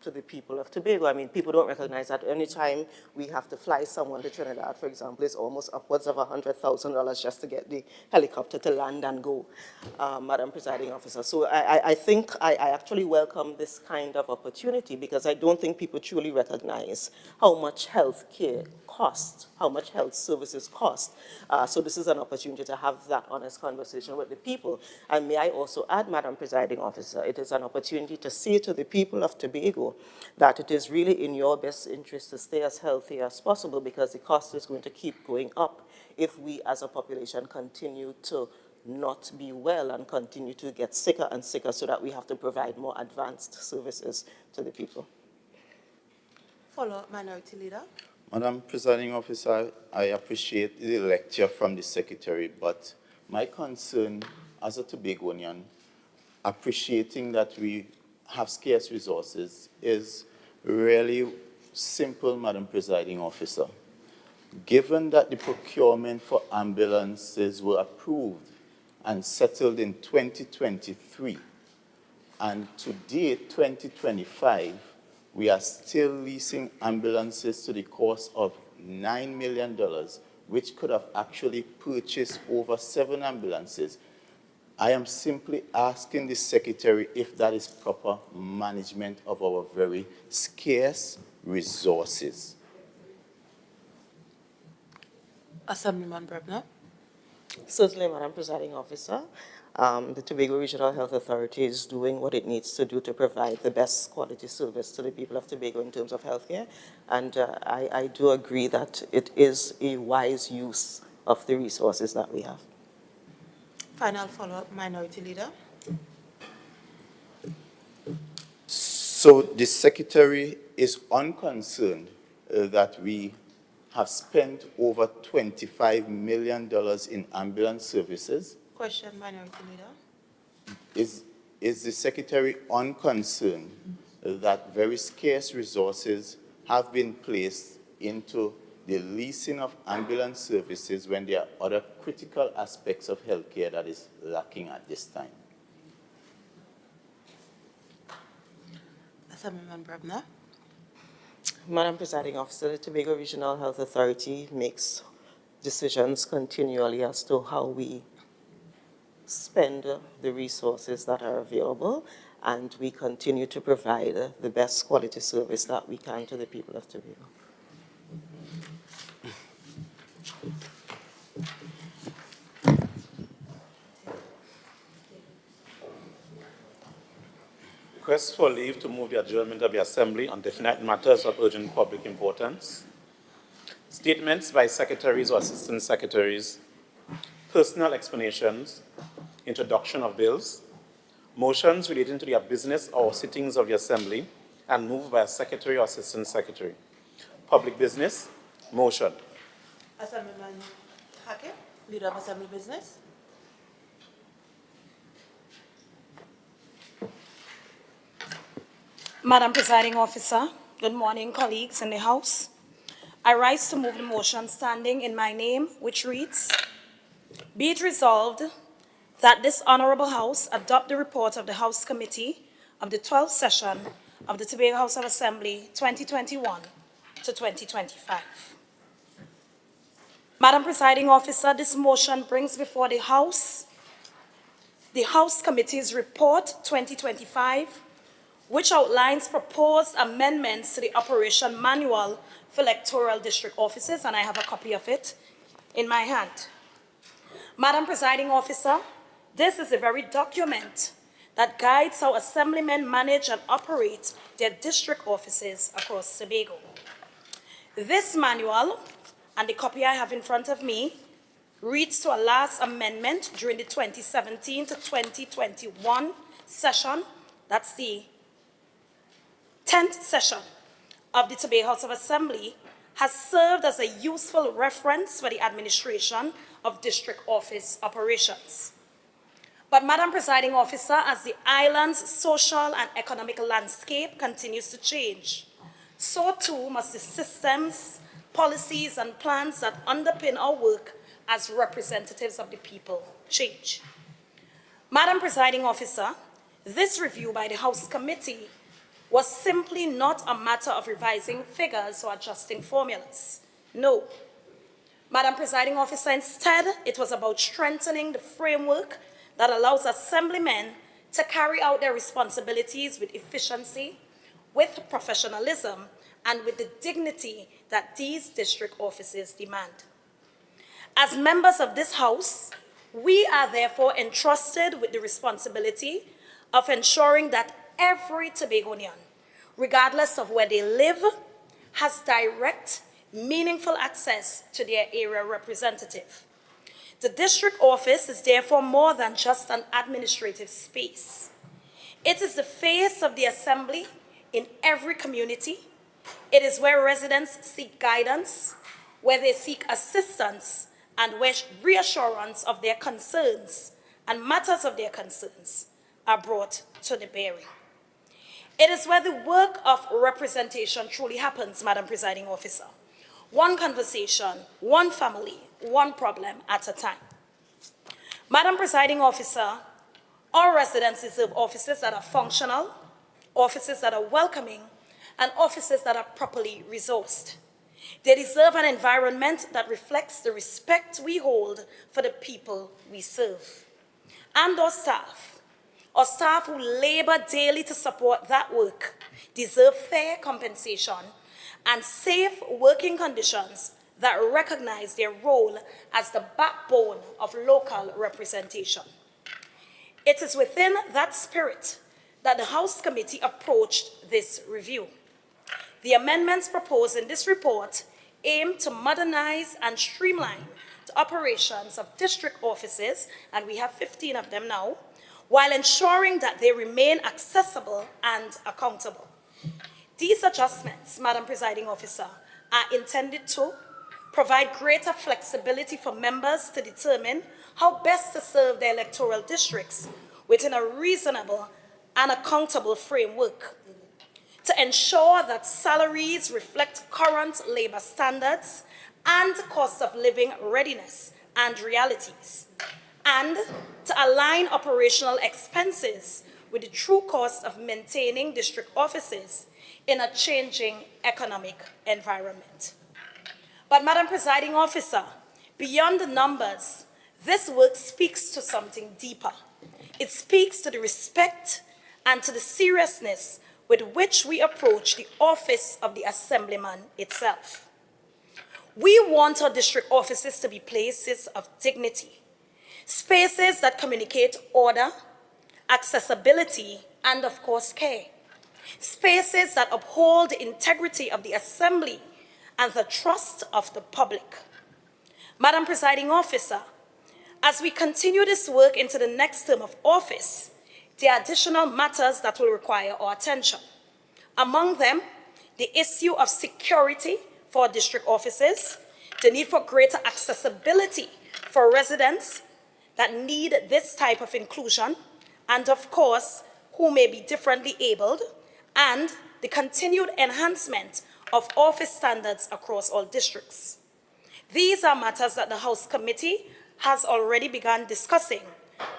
to the people of Tobago. I mean, people don't recognize that any time we have to fly someone to Trinidad, for example, it's almost upwards of $100,000 just to get the helicopter to land and go, Madam Presiding Officer. So I think I actually welcome this kind of opportunity, because I don't think people truly recognize how much health care costs, how much health services cost. So this is an opportunity to have that honest conversation with the people. And may I also add, Madam Presiding Officer, it is an opportunity to say to the people of Tobago that it is really in your best interest to stay as healthy as possible, because the cost is going to keep going up if we as a population continue to not be well and continue to get sicker and sicker, so that we have to provide more advanced services to the people. Follow-up, Minority Leader. Madam Presiding Officer, I appreciate the lecture from the Secretary, but my concern as a Tobagonian, appreciating that we have scarce resources, is really simple, Madam Presiding Officer. Given that the procurement for ambulances were approved and settled in 2023, and to date, 2025, we are still leasing ambulances to the cost of $9 million, which could have actually purchased over 7 ambulances. I am simply asking the Secretary if that is proper management of our very scarce resources. Assemblyman Brebner. Certainly, Madam Presiding Officer. The Tobago Regional Health Authority is doing what it needs to do to provide the best quality service to the people of Tobago in terms of healthcare. And I do agree that it is a wise use of the resources that we have. Final follow-up, Minority Leader. So the Secretary is unconcerned that we have spent over $25 million in ambulance services. Question, Minority Leader. Is the Secretary unconcerned that very scarce resources have been placed into the leasing of ambulance services when there are other critical aspects of healthcare that is lacking at this time? Assemblyman Brebner. Madam Presiding Officer, the Tobago Regional Health Authority makes decisions continually as to how we spend the resources that are available, and we continue to provide the best quality service that we can to the people of Tobago. Request for leave to move the adjournment of the Assembly on definite matters of urgent public importance. Statements by secretaries or assistant secretaries, personal explanations, introduction of bills, motions relating to the business or sittings of the Assembly, and moved by a secretary or assistant secretary. Public business, motion. Assemblyman Hackett, Leader of Assembly Business. Madam Presiding Officer, good morning, colleagues in the House. I rise to move the motion standing in my name, which reads, be it resolved that this Honorable House adopt the report of the House Committee of the 12th session of the Tobago House of Assembly 2021 to 2025. Madam Presiding Officer, this motion brings before the House Committee's report 2025, which outlines proposed amendments to the operation manual for electoral district offices, and I have a copy of it in my hand. Madam Presiding Officer, this is the very document that guides how assemblymen manage and operate their district offices across Tobago. This manual, and the copy I have in front of me, reads to a last amendment during the 2017 to 2021 session, that's the 10th session of the Tobago House of Assembly, has served as a useful reference for the administration of district office operations. But Madam Presiding Officer, as the island's social and economic landscape continues to change, so too must the systems, policies, and plans that underpin our work as representatives of the people change. Madam Presiding Officer, this review by the House Committee was simply not a matter of revising figures or adjusting formulas. No. Madam Presiding Officer, instead, it was about strengthening the framework that allows assemblymen to carry out their responsibilities with efficiency, with professionalism, and with the dignity that these district offices demand. As members of this House, we are therefore entrusted with the responsibility of ensuring that every Tobagonian, regardless of where they live, has direct, meaningful access to their area representative. The district office is therefore more than just an administrative space. It is the face of the Assembly in every community. It is where residents seek guidance, where they seek assistance, and where reassurance of their concerns and matters of their concerns are brought to the bearing. It is where the work of representation truly happens, Madam Presiding Officer, one conversation, one family, one problem at a time. Madam Presiding Officer, all residents deserve offices that are functional, offices that are welcoming, and offices that are properly resourced. They deserve an environment that reflects the respect we hold for the people we serve. And our staff who labor daily to support that work, deserve fair compensation and safe working conditions that recognize their role as the backbone of local representation. It is within that spirit that the House Committee approached this review. The amendments proposed in this report aim to modernize and streamline the operations of district offices, and we have 15 of them now, while ensuring that they remain accessible and accountable. These adjustments, Madam Presiding Officer, are intended to provide greater flexibility for members to determine how best to serve their electoral districts within a reasonable and accountable framework, to ensure that salaries reflect current labor standards and cost of living readiness and realities, and to align operational expenses with the true cost of maintaining district offices in a changing economic environment. But Madam Presiding Officer, beyond the numbers, this work speaks to something deeper. It speaks to the respect and to the seriousness with which we approach the office of the Assemblyman itself. We want our district offices to be places of dignity, spaces that communicate order, accessibility, and of course care, spaces that uphold the integrity of the Assembly and the trust of the public. Madam Presiding Officer, as we continue this work into the next term of office, there are additional matters that will require our attention. Among them, the issue of security for district offices, the need for greater accessibility for residents that need this type of inclusion, and of course, who may be differently abled, and the continued enhancement of office standards across all districts. These are matters that the House Committee has already begun discussing,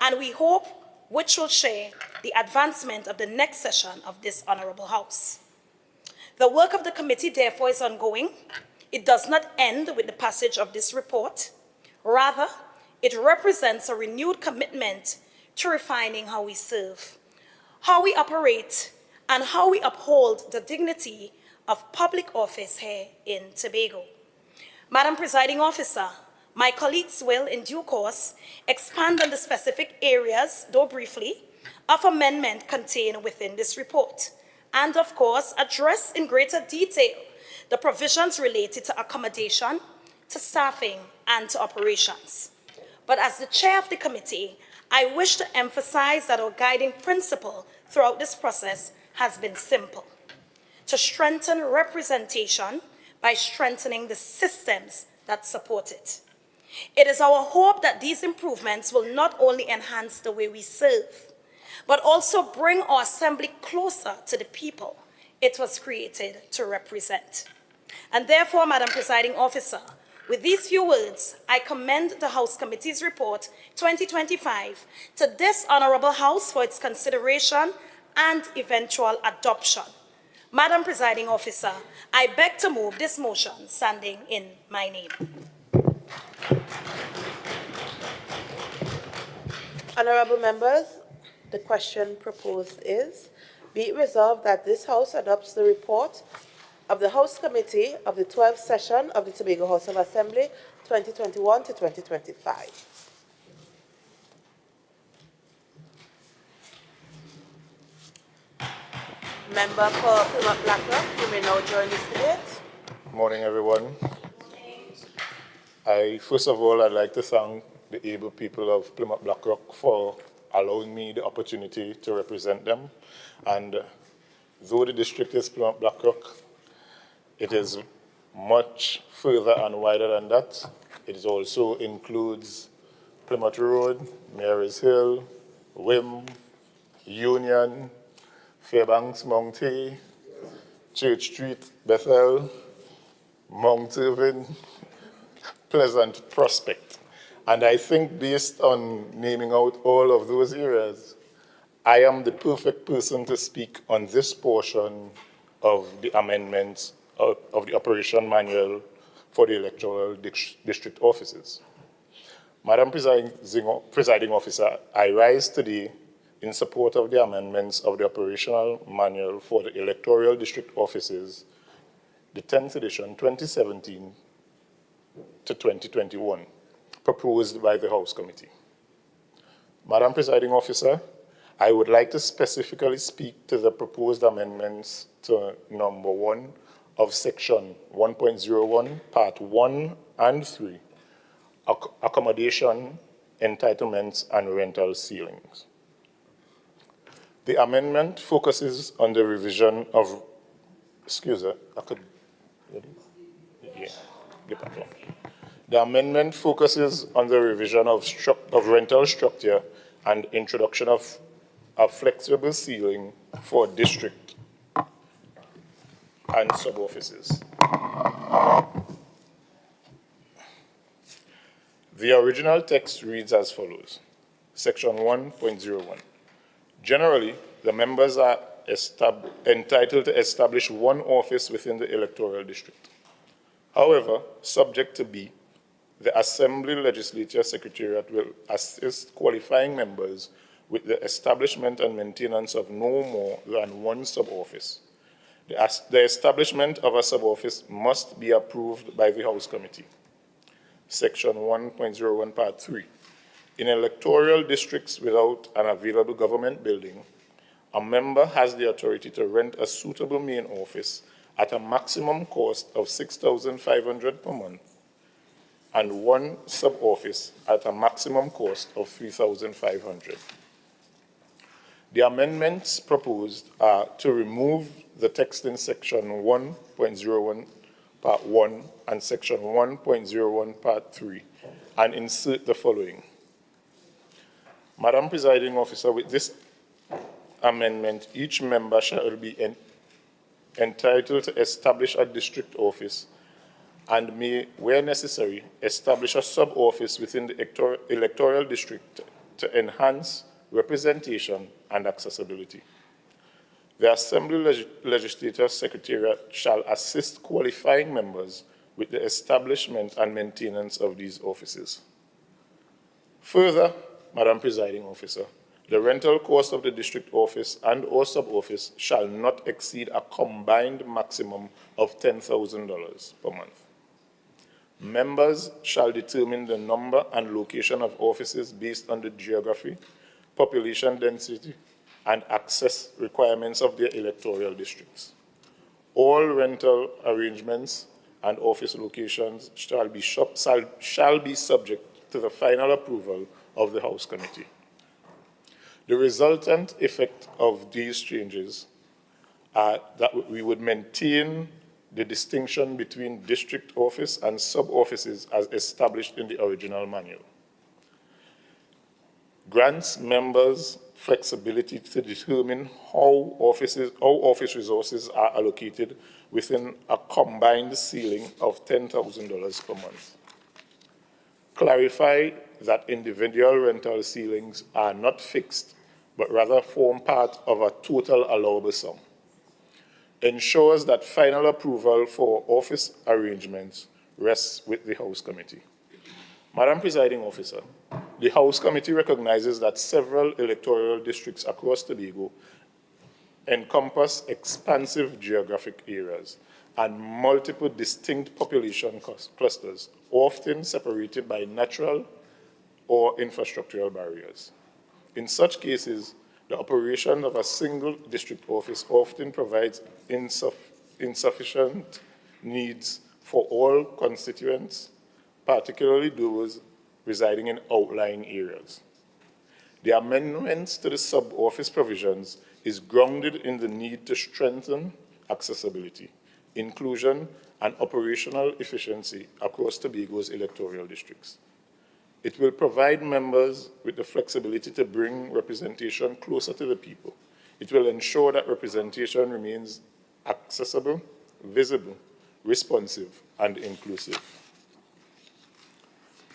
and we hope which will share the advancement of the next session of this Honorable House. The work of the committee, therefore, is ongoing. It does not end with the passage of this report. Rather, it represents a renewed commitment to refining how we serve, how we operate, and how we uphold the dignity of public office here in Tobago. Madam Presiding Officer, my colleagues will, in due course, expand on the specific areas, though briefly, of amendment contained within this report, and of course, address in greater detail the provisions related to accommodation, to staffing, and to operations. But as the chair of the committee, I wish to emphasize that our guiding principle throughout this process has been simple: to strengthen representation by strengthening the systems that support it. It is our hope that these improvements will not only enhance the way we serve, but also bring our Assembly closer to the people it was created to represent. And therefore, Madam Presiding Officer, with these few words, I commend the House Committee's report 2025 to this Honorable House for its consideration and eventual adoption. Madam Presiding Officer, I beg to move this motion standing in my name. Honorable members, the question proposed is, be it resolved that this House adopts the report of the House Committee of the 12th session of the Tobago House of Assembly 2021 to 2025. Member for Plymouth Blackrock, you may now join this debate. Morning, everyone. First of all, I'd like to thank the able people of Plymouth Blackrock for allowing me the opportunity to represent them. And though the district is Plymouth Blackrock, it is much further and wider than that. It also includes Plymouth Road, Mary's Hill, Wim, Union, Fairbanks, Mount Hay, Church Street, Bethel, Mount Irving, Pleasant, Prospect. And I think based on naming out all of those areas, I am the perfect person to speak on this portion of the amendments of the operation manual for the electoral district offices. Madam Presiding Officer, I rise today in support of the amendments of the operational manual for the electoral district offices, the 10th edition, 2017 to 2021, proposed by the House Committee. Madam Presiding Officer, I would like to specifically speak to the proposed amendments to number 1 of section 1.01, part 1 and 3, accommodation, entitlements, and rental ceilings. The amendment focuses on the revision of, The amendment focuses on the revision of rental structure and introduction of a flexible ceiling for district and sub-offices. The original text reads as follows. Section 1.01. Generally, the members are entitled to establish one office within the electoral district. However, subject to B, the Assembly Legislature Secretariat will assist qualifying members with the establishment and maintenance of no more than one sub-office. The establishment of a sub-office must be approved by the House Committee. Section 1.01, Part 3. In electoral districts without an available government building, a member has the authority to rent a suitable main office at a maximum cost of $6,500 per month and one sub-office at a maximum cost of $3,500. The amendments proposed are to remove the text in section 1.01 part 1 and section 1.01 part 3 and insert the following. Madam Presiding Officer, with this amendment, each member shall be entitled to establish a district office and may, where necessary, establish a sub-office within the electoral district to enhance representation and accessibility. The Assembly Legislature Secretariat shall assist qualifying members with the establishment and maintenance of these offices. Further, Madam Presiding Officer, the rental cost of the district office and or sub-office shall not exceed a combined maximum of $10,000 per month. Members shall determine the number and location of offices based on the geography, population density, and access requirements of their electoral districts. All rental arrangements and office locations shall be subject to the final approval of the House Committee. The resultant effect of these changes are that we would maintain the distinction between district office and sub-offices as established in the original manual. Grants members flexibility to determine how office resources are allocated within a combined ceiling of $10,000 per month. Clarify that individual rental ceilings are not fixed, but rather form part of a total allowable sum. Ensures that final approval for office arrangements rests with the House Committee. Madam Presiding Officer, the House Committee recognizes that several electoral districts across Tobago encompass expansive geographic areas and multiple distinct population clusters, often separated by natural or infrastructural barriers. In such cases, the operation of a single district office often provides insufficient needs for all constituents, particularly those residing in outlying areas. The amendments to the sub-office provisions is grounded in the need to strengthen accessibility, inclusion, and operational efficiency across Tobago's electoral districts. It will provide members with the flexibility to bring representation closer to the people. It will ensure that representation remains accessible, visible, responsive, and inclusive.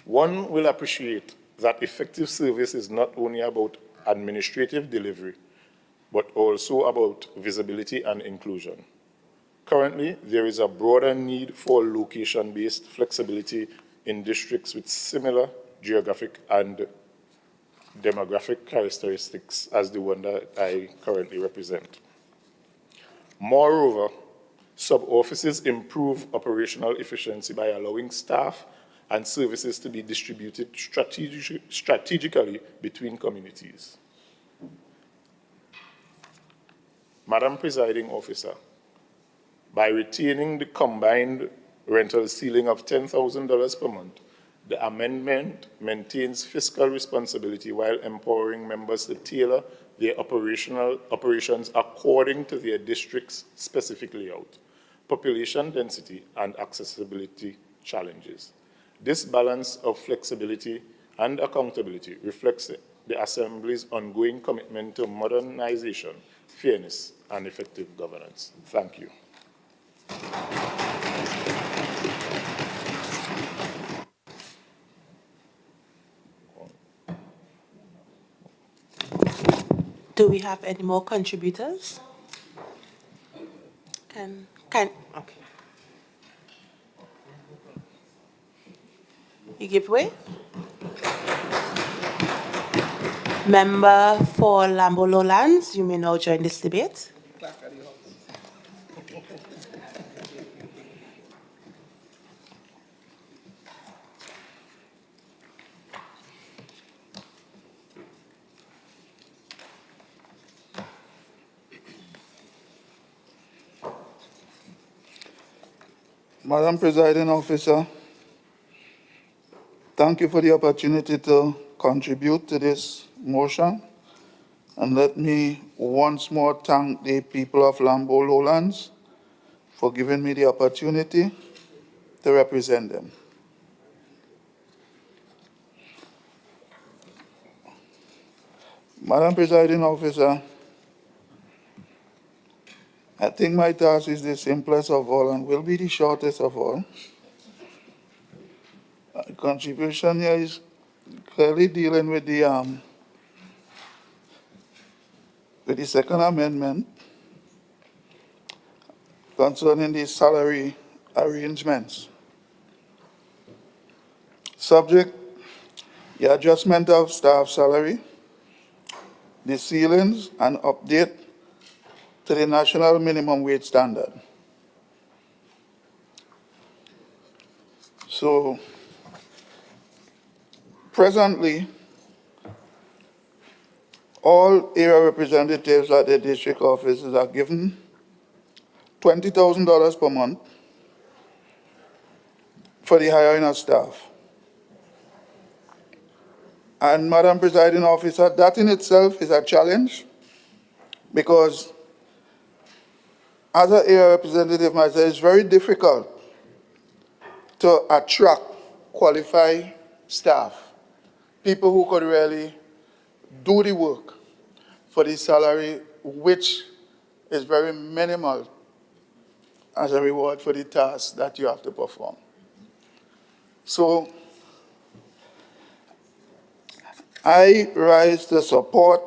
One will appreciate that effective service is not only about administrative delivery, but also about visibility and inclusion. Currently, there is a broader need for location-based flexibility in districts with similar geographic and demographic characteristics as the one that I currently represent. Moreover, sub-offices improve operational efficiency by allowing staff and services to be distributed strategically between communities. Madam Presiding Officer, by retaining the combined rental ceiling of $10,000 per month, the amendment maintains fiscal responsibility while empowering members to tailor their operations according to their district's specific layout, population density, and accessibility challenges. This balance of flexibility and accountability reflects the Assembly's ongoing commitment to modernization, fairness, and effective governance. Thank you. Do we have any more contributors? Okay. You give way? Member for Lambo Lowlands, you may now join this debate. Madam Presiding Officer, thank you for the opportunity to contribute to this motion. And let me once more thank the people of Lambo Lowlands for giving me the opportunity to represent them. Madam Presiding Officer, I think my task is the simplest of all and will be the shortest of all. My contribution here is clearly dealing with the second amendment concerning the salary arrangements. Subject, the adjustment of staff salary, the ceilings, and update to the national minimum wage standard. So, presently, all area representatives at the district offices are given $20,000 per month for the hiring of staff. And Madam Presiding Officer, that in itself is a challenge because as an area representative myself, it's very difficult to attract qualified staff, people who could really do the work for the salary, which is very minimal as a reward for the task that you have to perform. So I rise to support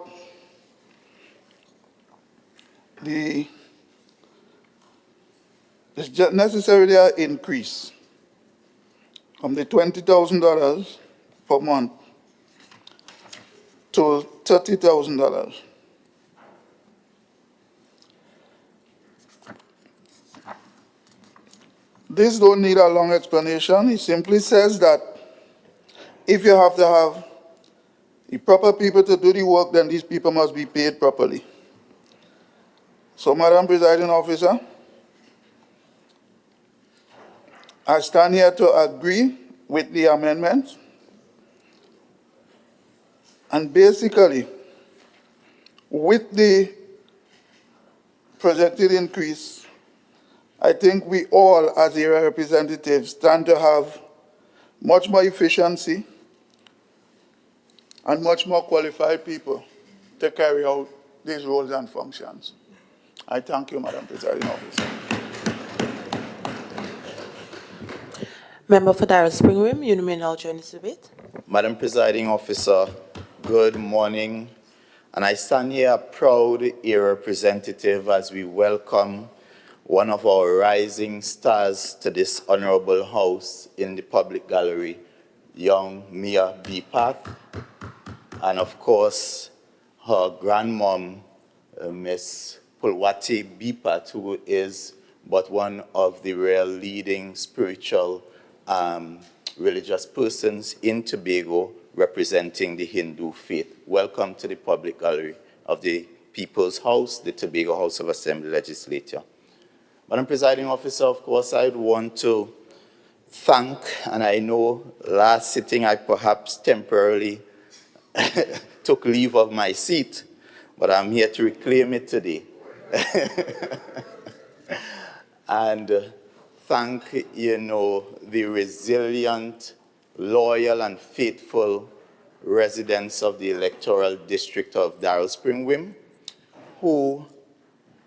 the necessarily an increase from the $20,000 per month to $30,000. This don't need a long explanation. It simply says that if you have to have the proper people to do the work, then these people must be paid properly. So, Madam Presiding Officer, I stand here to agree with the amendment. And basically, with the projected increase, I think we all, as area representatives, stand to have much more efficiency and much more qualified people to carry out these roles and functions. I thank you, Madam Presiding Officer. Member for Darrell Spring Rim, you may now join this debate. Madam Presiding Officer, good morning. And I stand here proud, a representative, as we welcome one of our rising stars to this honorable house in the public gallery, young Mia Bipak, and of course, her grandmom, Miss Pulwati Bipat, who is but one of the real leading spiritual religious persons in Tobago representing the Hindu faith. Welcome to the public gallery of the People's House, the Tobago House of Assembly Legislature. Madam Presiding Officer, of course, I'd want to thank, and I know last sitting I perhaps temporarily took leave of my seat, but I'm here to reclaim it today. And thank, the resilient, loyal, and faithful residents of the electoral district of Darrell Spring Wim, who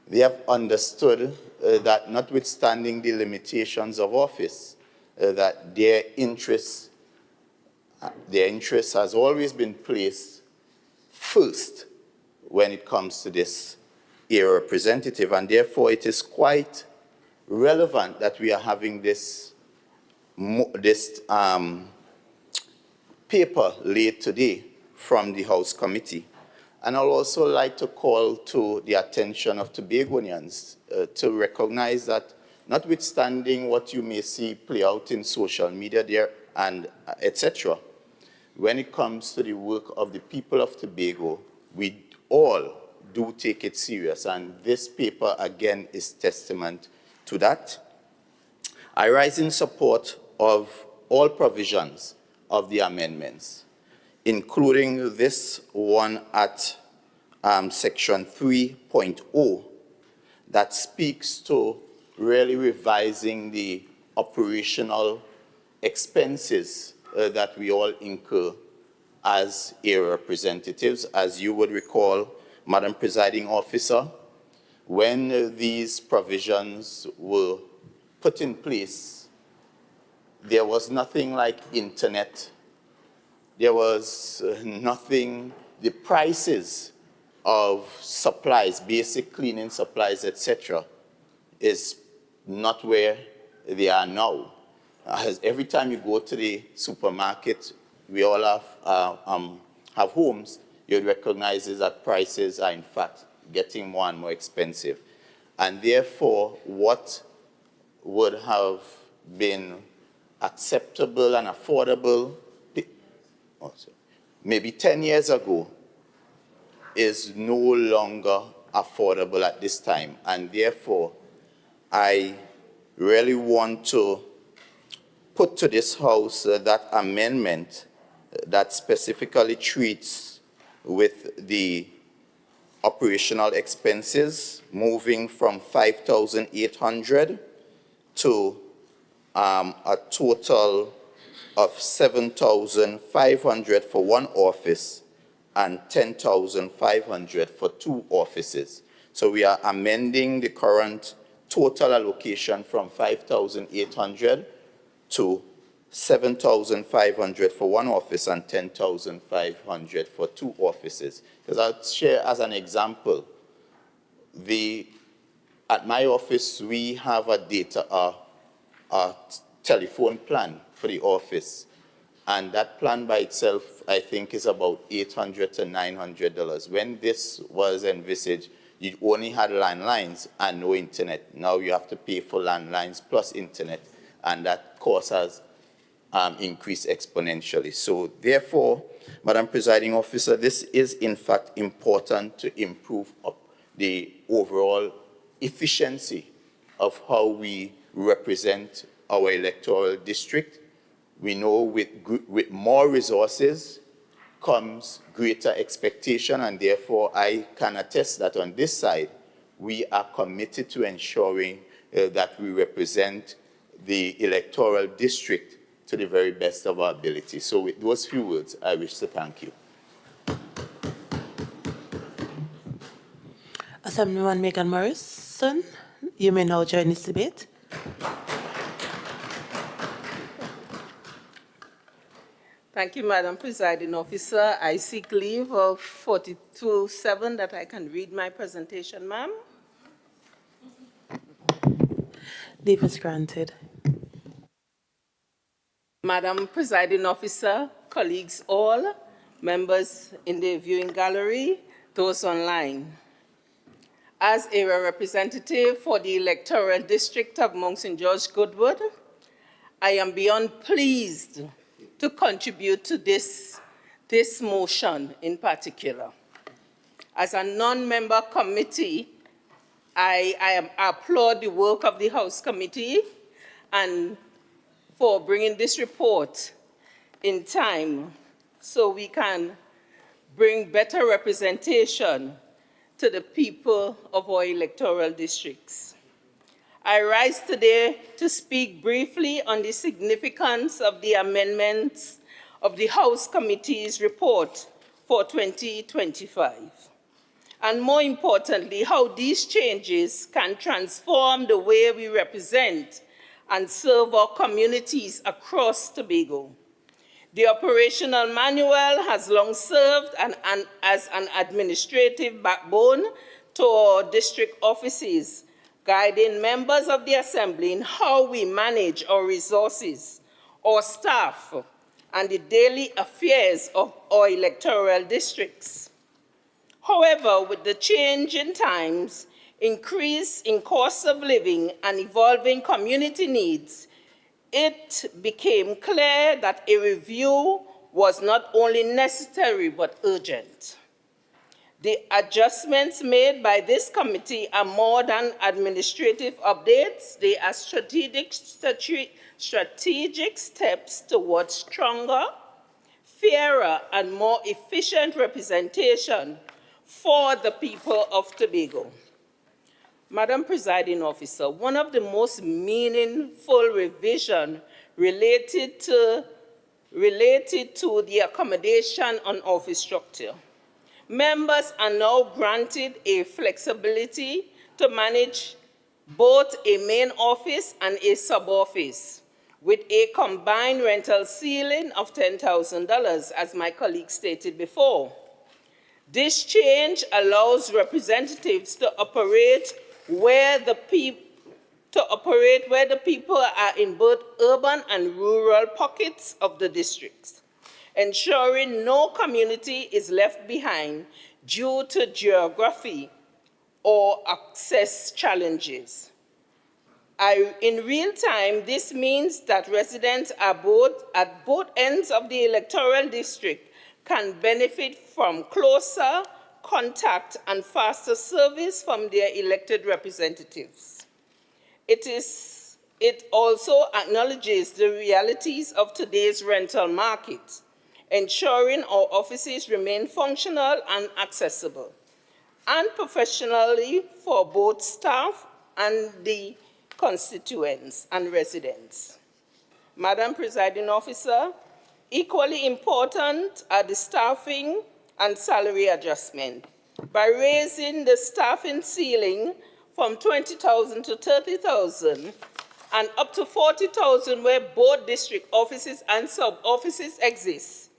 they have understood that notwithstanding the limitations of office, that their interest has always been placed first when it comes to this era representative, and therefore it is quite relevant that we are having this paper laid today from the House Committee. And I'd also like to call to the attention of Tobagonians to recognize that notwithstanding what you may see play out in social media there and etc., when it comes to the work of the people of Tobago, we all do take it serious, and this paper again is testament to that. I rise in support of all provisions of the amendments, including this one at section 3.0 that speaks to really revising the operational expenses that we all incur as area representatives. As you would recall, Madam Presiding Officer, when these provisions were put in place, there was nothing like internet. There was nothing, the prices of supplies, basic cleaning supplies, etc., is not where they are now. As every time you go to the supermarket, we all have homes, you'd recognize that prices are in fact getting more and more expensive. And therefore, what would have been acceptable and affordable maybe 10 years ago is no longer affordable at this time. And therefore, I really want to put to this House that amendment that specifically treats with the operational expenses moving from 5,800 to a total of 7,500 for one office and 10,500 for two offices. So we are amending the current total allocation from 5,800 to 7,500 for one office and 10,500 for two offices. Because I'll share as an example, at my office, we have a telephone plan for the office. And that plan by itself, I think, is about $800 to $900. When this was envisaged, you only had landlines and no internet. Now you have to pay for landlines plus internet, and that cost has increased exponentially. So therefore, Madam Presiding Officer, this is in fact important to improve the overall efficiency of how we represent our electoral district. We know with more resources comes greater expectation, and therefore I can attest that on this side, we are committed to ensuring that we represent the electoral district to the very best of our ability. So with those few words, I wish to thank you. Assemblyman Megan Morrison, you may now join this debate. Thank you, Madam Presiding Officer. I seek leave of 42.7 that I can read my presentation, ma'am. Leave is granted. Madam Presiding Officer, colleagues all, members in the viewing gallery, those online. As area representative for the electoral district of Mount St. George Goodwood, I am beyond pleased to contribute to this motion in particular. As a non-member committee, I applaud the work of the House Committee and for bringing this report in time so we can bring better representation to the people of our electoral districts. I rise today to speak briefly on the significance of the amendments of the House Committee's report for 2025. And more importantly, how these changes can transform the way we represent and serve our communities across Tobago. The operational manual has long served as an administrative backbone to our district offices, guiding members of the Assembly in how we manage our resources, our staff, and the daily affairs of our electoral districts. However, with the change in times, increase in cost of living, and evolving community needs, it became clear that a review was not only necessary but urgent. The adjustments made by this committee are more than administrative updates. They are strategic steps towards stronger, fairer, and more efficient representation for the people of Tobago. Madam Presiding Officer, one of the most meaningful revisions related to the accommodation on office structure. Members are now granted a flexibility to manage both a main office and a sub-office with a combined rental ceiling of $10,000, as my colleague stated before. This change allows representatives to operate where the people are in both urban and rural pockets of the districts, ensuring no community is left behind due to geography or access challenges. In real time, this means that residents at both ends of the electoral district can benefit from closer contact and faster service from their elected representatives. It also acknowledges the realities of today's rental market, ensuring our offices remain functional and accessible, and professionally for both staff and the constituents and residents. Madam Presiding Officer, equally important are the staffing and salary adjustment. By raising the staffing ceiling from 20,000 to 30,000 and up to 40,000 where both district offices and sub-offices exist,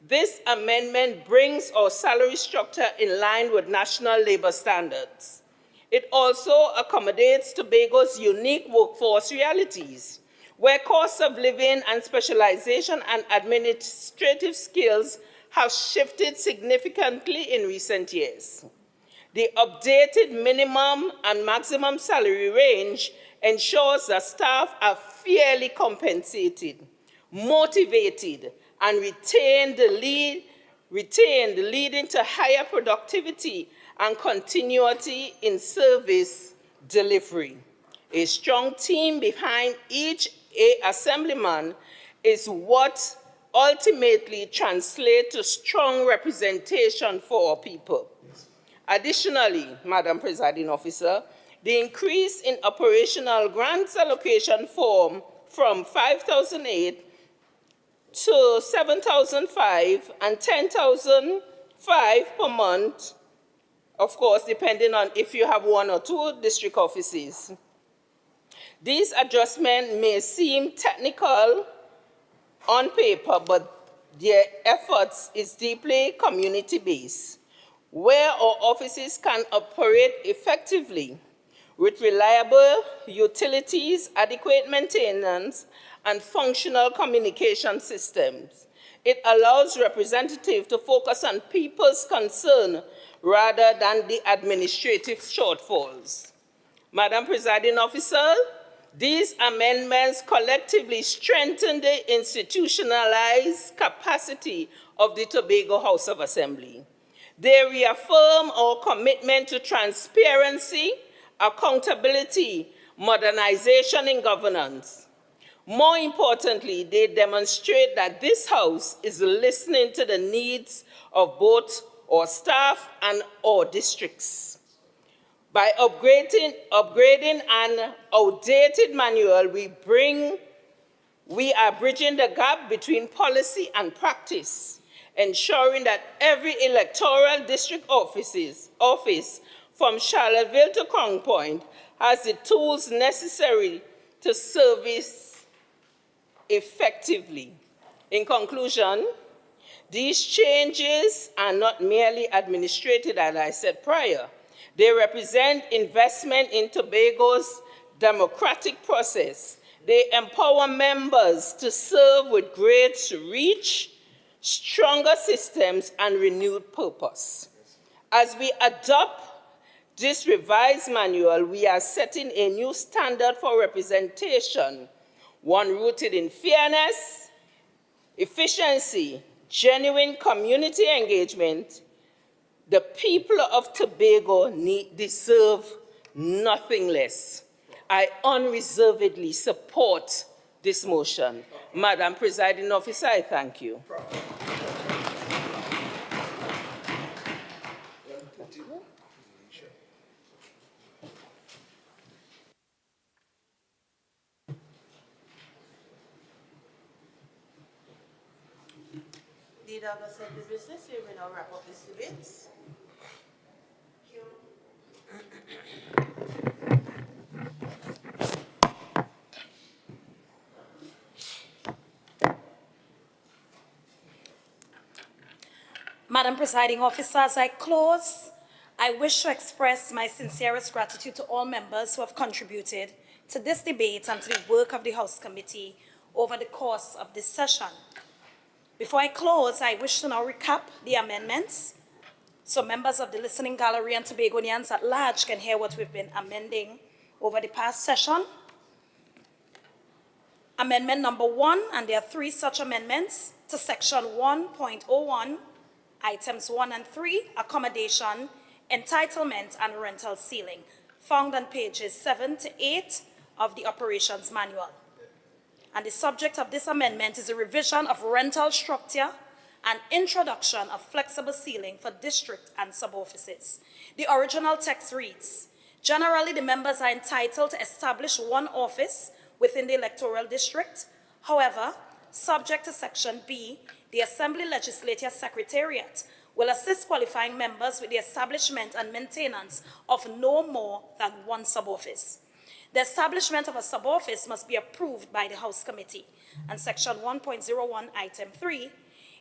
this amendment brings our salary structure in line with national labor standards. It also accommodates Tobago's unique workforce realities, where cost of living and specialization and administrative skills have shifted significantly in recent years. The updated minimum and maximum salary range ensures that staff are fairly compensated, motivated, and retained, leading to higher productivity and continuity in service delivery. A strong team behind each assemblyman is what ultimately translates to strong representation for our people. Additionally, Madam Presiding Officer, the increase in operational grants allocation form from 5,008 to 7,005 and 10,005 per month, of course, depending on if you have one or two district offices. These adjustments may seem technical on paper, but their efforts is deeply community-based, where our offices can operate effectively with reliable utilities, adequate maintenance, and functional communication systems. It allows representatives to focus on people's concern rather than the administrative shortfalls. Madam Presiding Officer, these amendments collectively strengthen the institutionalized capacity of the Tobago House of Assembly. They reaffirm our commitment to transparency, accountability, modernization, and governance. More importantly, they demonstrate that this House is listening to the needs of both our staff and our districts. By upgrading an outdated manual, we are bridging the gap between policy and practice, ensuring that every electoral district office from Charlottesville to Crown Point has the tools necessary to service effectively. In conclusion, these changes are not merely administrative, as I said prior. They represent investment in Tobago's democratic process. They empower members to serve with great reach, stronger systems, and renewed purpose. As we adopt this revised manual, we are setting a new standard for representation, one rooted in fairness, efficiency, genuine community engagement. The people of Tobago deserve nothing less. I unreservedly support this motion. Madam Presiding Officer, I thank you. Leader of Assembly Business, we will now wrap up this debate. Madam Presiding Officer, as I close, I wish to express my sincerest gratitude to all members who have contributed to this debate and to the work of the House Committee over the course of this session. Before I close, I wish to now recap the amendments so members of the listening gallery and Tobagonians at large can hear what we've been amending over the past session. Amendment number 1, and there are 3 such amendments, to Section 1.01, Items 1 and 3, Accommodation, Entitlement, and Rental Ceiling, found on pages 7 to 8 of the Operations Manual. And the subject of this amendment is a revision of rental structure and introduction of flexible ceiling for district and sub-offices. The original text reads, generally the members are entitled to establish one office within the electoral district. However, subject to Section B, the Assembly Legislature Secretariat will assist qualifying members with the establishment and maintenance of no more than one sub-office. The establishment of a sub-office must be approved by the House Committee. And Section 1.01, Item 3,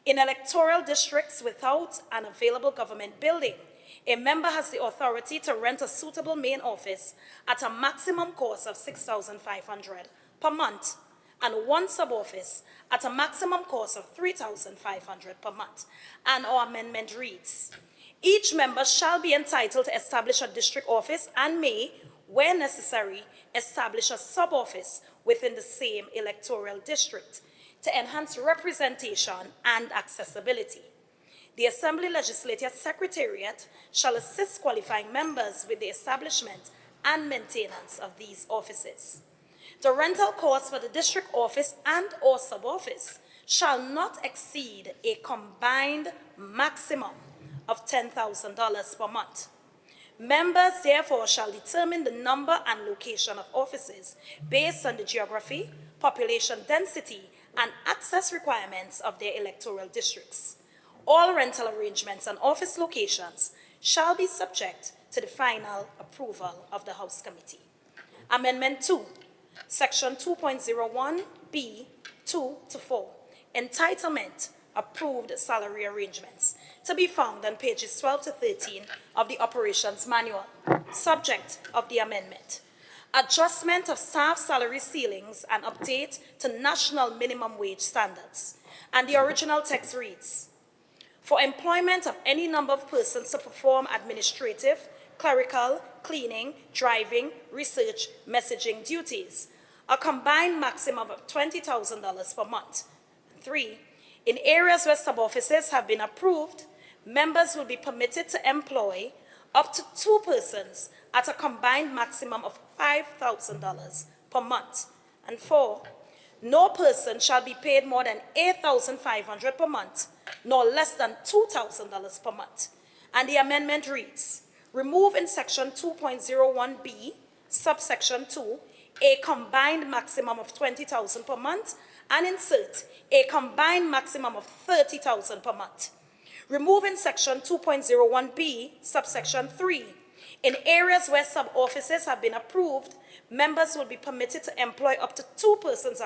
in electoral districts without an available government building, a member has the authority to rent a suitable main office at a maximum cost of $6,500 per month and one sub-office at a maximum cost of $3,500 per month. And our amendment reads, each member shall be entitled to establish a district office and may, where necessary, establish a sub-office within the same electoral district to enhance representation and accessibility. The Assembly Legislature Secretariat shall assist qualifying members with the establishment and maintenance of these offices. The rental cost for the district office and or sub-office shall not exceed a combined maximum of $10,000 per month. Members, therefore, shall determine the number and location of offices based on the geography, population density, and access requirements of their electoral districts. All rental arrangements and office locations shall be subject to the final approval of the House Committee. Amendment 2, Section 2.01B, 2 to 4, Entitlement, approved salary arrangements, to be found on pages 12 to 13 of the Operations Manual. Subject of the amendment: adjustment of staff salary ceilings and update to national minimum wage standards. And the original text reads: for employment of any number of persons to perform administrative, clerical, cleaning, driving, research, messaging duties, a combined maximum of $20,000 per month. 3, in areas where sub-offices have been approved, members will be permitted to employ up to 2 persons at a combined maximum of $5,000 per month. And 4, no person shall be paid more than $8,500 per month, nor less than $2,000 per month. And the amendment reads: remove in section 2.01b, subsection 2, a combined maximum of $20,000 per month, and insert a combined maximum of $30,000 per month. Remove in section 2.01b, subsection 3, in areas where sub-offices have been approved, members will be permitted to employ up to 2 persons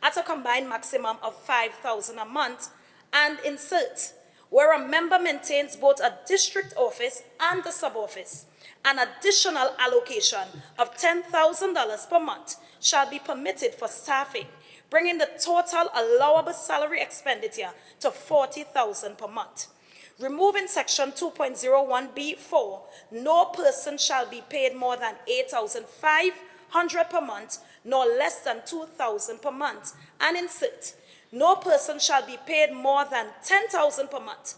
at a combined maximum of $5,000 a month, and insert: where a member maintains both a district office and a sub-office, an additional allocation of $10,000 per month shall be permitted for staffing, bringing the total allowable salary expenditure to $40,000 per month. Remove in section 2.01b4, no person shall be paid more than $8,500 per month, nor less than $2,000 per month, and insert: no person shall be paid more than $10,000 per month,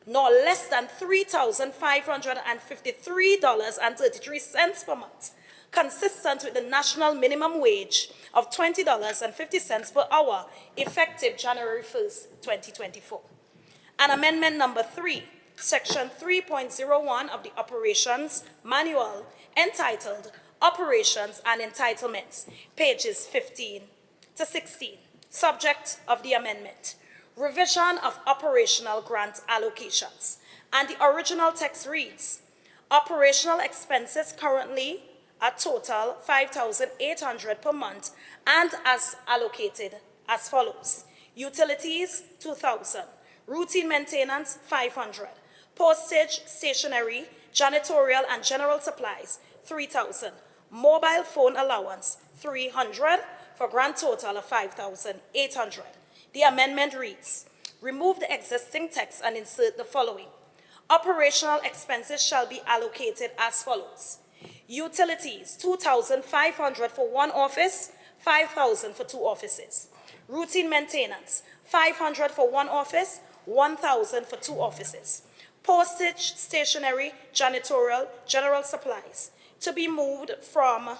nor less than $3,553.33 per month, consistent with the national minimum wage of $20.50 per hour, effective January 1st, 2024. And amendment number 3, section 3.01 of the Operations Manual, entitled Operations and Entitlements, pages 15 to 16. Subject of the amendment: revision of operational grant allocations. And the original text reads: operational expenses currently a total $5,800 per month and as allocated as follows: utilities, $2,000, routine maintenance, $500, postage, stationery, janitorial and general supplies, $3,000, mobile phone allowance, $300, for a grand total of $5,800. The amendment reads: remove the existing text and insert the following: operational expenses shall be allocated as follows: utilities, $2,500 for 1 office, $5,000 for 2 offices. Routine maintenance, $500 for 1 office, $1,000 for 2 offices. Postage, stationery, janitorial, general supplies, to be moved from,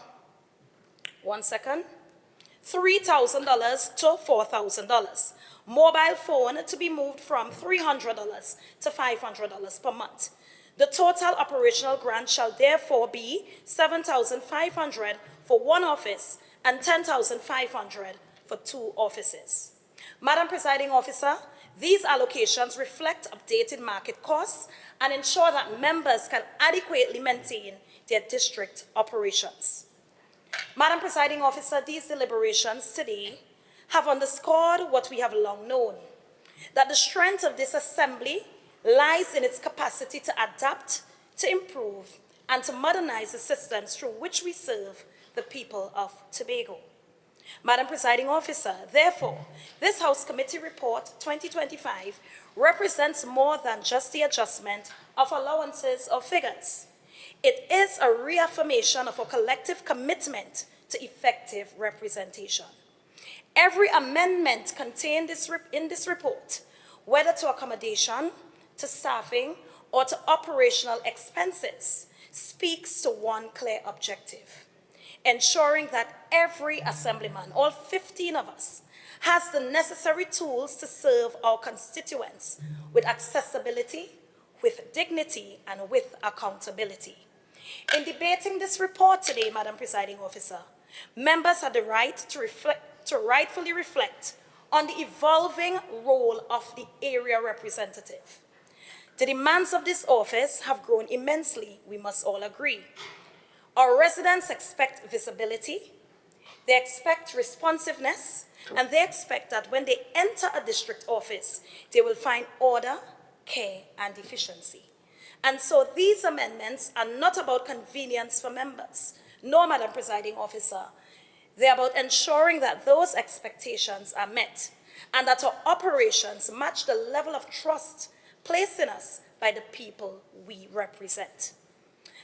$3,000 to $4,000. Mobile phone to be moved from $300 to $500 per month. The total operational grant shall therefore be $7,500 for 1 office and $10,500 for 2 offices. Madam Presiding Officer, these allocations reflect updated market costs and ensure that members can adequately maintain their district operations. Madam Presiding Officer, these deliberations today have underscored what we have long known, that the strength of this assembly lies in its capacity to adapt, to improve, and to modernize the systems through which we serve the people of Tobago. Madam Presiding Officer, therefore, this House Committee Report 2025 represents more than just the adjustment of allowances or figures. It is a reaffirmation of a collective commitment to effective representation. Every amendment contained in this report, whether to accommodation, to staffing, or to operational expenses, speaks to one clear objective: ensuring that every assemblyman, all 15 of us, has the necessary tools to serve our constituents with accessibility, with dignity, and with accountability. In debating this report today, Madam Presiding Officer, members have the right to rightfully reflect on the evolving role of the area representative. The demands of this office have grown immensely, we must all agree. Our residents expect visibility, They expect responsiveness, and they expect that when they enter a district office, they will find order, care, and efficiency. And so these amendments are not about convenience for members. No, Madam Presiding Officer. They're about ensuring that those expectations are met and that our operations match the level of trust placed in us by the people we represent.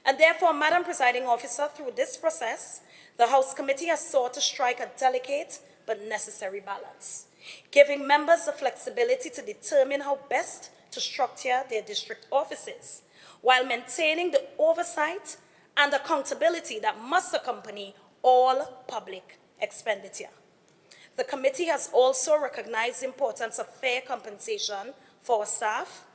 And therefore, Madam Presiding Officer, through this process, the House Committee has sought to strike a delicate but necessary balance, giving members the flexibility to determine how best to structure their district offices, while maintaining the oversight and accountability that must accompany all public expenditure. The committee has also recognized the importance of fair compensation for our staff,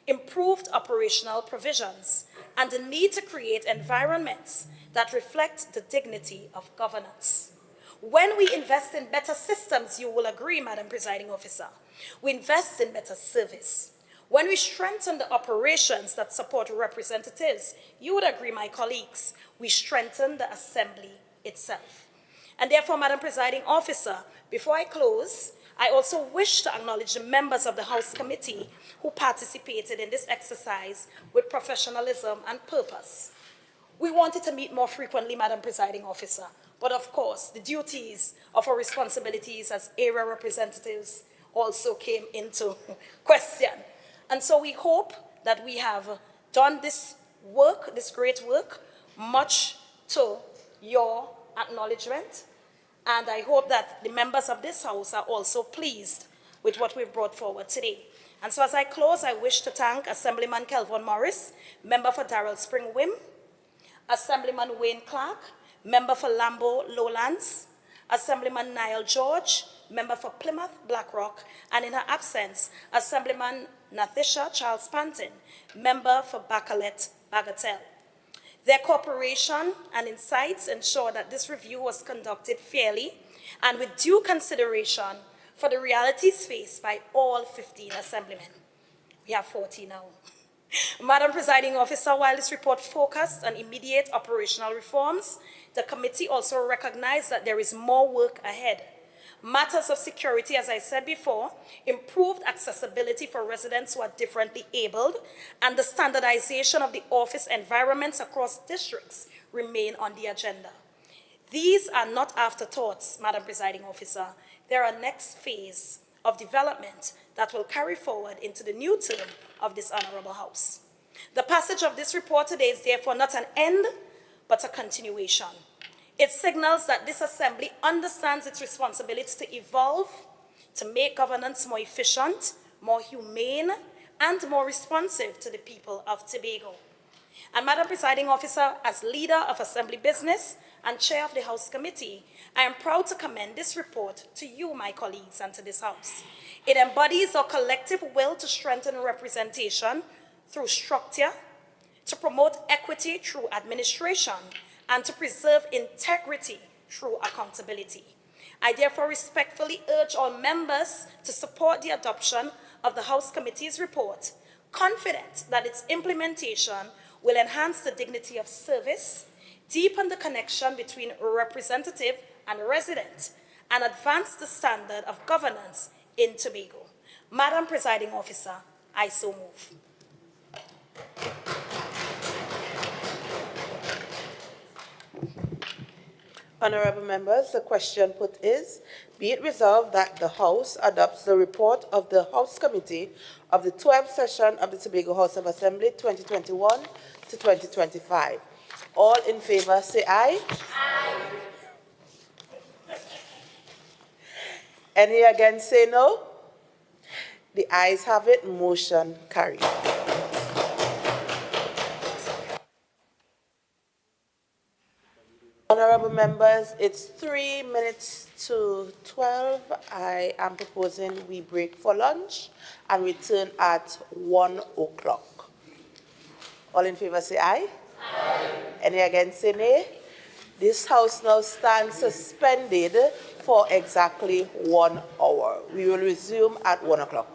improved operational provisions, and the need to create environments that reflect the dignity of governance. When we invest in better systems, you will agree, Madam Presiding Officer, we invest in better service. When we strengthen the operations that support representatives, you would agree, my colleagues, we strengthen the assembly itself. And therefore, Madam Presiding Officer, before I close, I also wish to acknowledge the members of the House Committee who participated in this exercise with professionalism and purpose. We wanted to meet more frequently, Madam Presiding Officer, but of course, the duties of our responsibilities as area representatives also came into question. And so we hope that we have done this work, this great work, much to your acknowledgement. And I hope that the members of this House are also pleased with what we've brought forward today. And so as I close, I wish to thank Assemblyman Kelvin Morris, member for Darrell Spring Wim, Assemblyman Wayne Clark, member for Lambo Lowlands, Assemblyman Niall George, member for Plymouth Blackrock, and in her absence, Assemblyman Nathisha Charles Panton, member for Bacalet Bagatelle. Their cooperation and insights ensure that this review was conducted fairly and with due consideration for the realities faced by all 15 assemblymen. We have 40 now. Madam Presiding Officer, while this report focused on immediate operational reforms, the committee also recognized that there is more work ahead. Matters of security, as I said before, improved accessibility for residents who are differently abled, and the standardization of the office environments across districts remain on the agenda. These are not afterthoughts, Madam Presiding Officer. They are a next phase of development that will carry forward into the new term of this Honorable House. The passage of this report today is therefore not an end, but a continuation. It signals that this Assembly understands its responsibility to evolve, to make governance more efficient, more humane, and more responsive to the people of Tobago. And Madam Presiding Officer, as leader of Assembly Business and Chair of the House Committee, I am proud to commend this report to you, my colleagues, and to this House. It embodies our collective will to strengthen representation through structure, to promote equity through administration, and to preserve integrity through accountability. I therefore respectfully urge all members to support the adoption of the House Committee's report, confident that its implementation will enhance the dignity of service, deepen the connection between representative and resident, and advance the standard of governance in Tobago. Madam Presiding Officer, I so move. Honorable members, the question put is, be it resolved that the House adopts the report of the House Committee of the 12th session of the Tobago House of Assembly 2021 to 2025. All in favor say aye. Aye. Any against say no? The ayes have it, motion carried. Honorable members, it's 3 minutes to 12. I am proposing we break for lunch and return at 1 o'clock. All in favor say aye. Aye. Any against say nay? This House now stands suspended for exactly 1 hour. We will resume at 1 o'clock.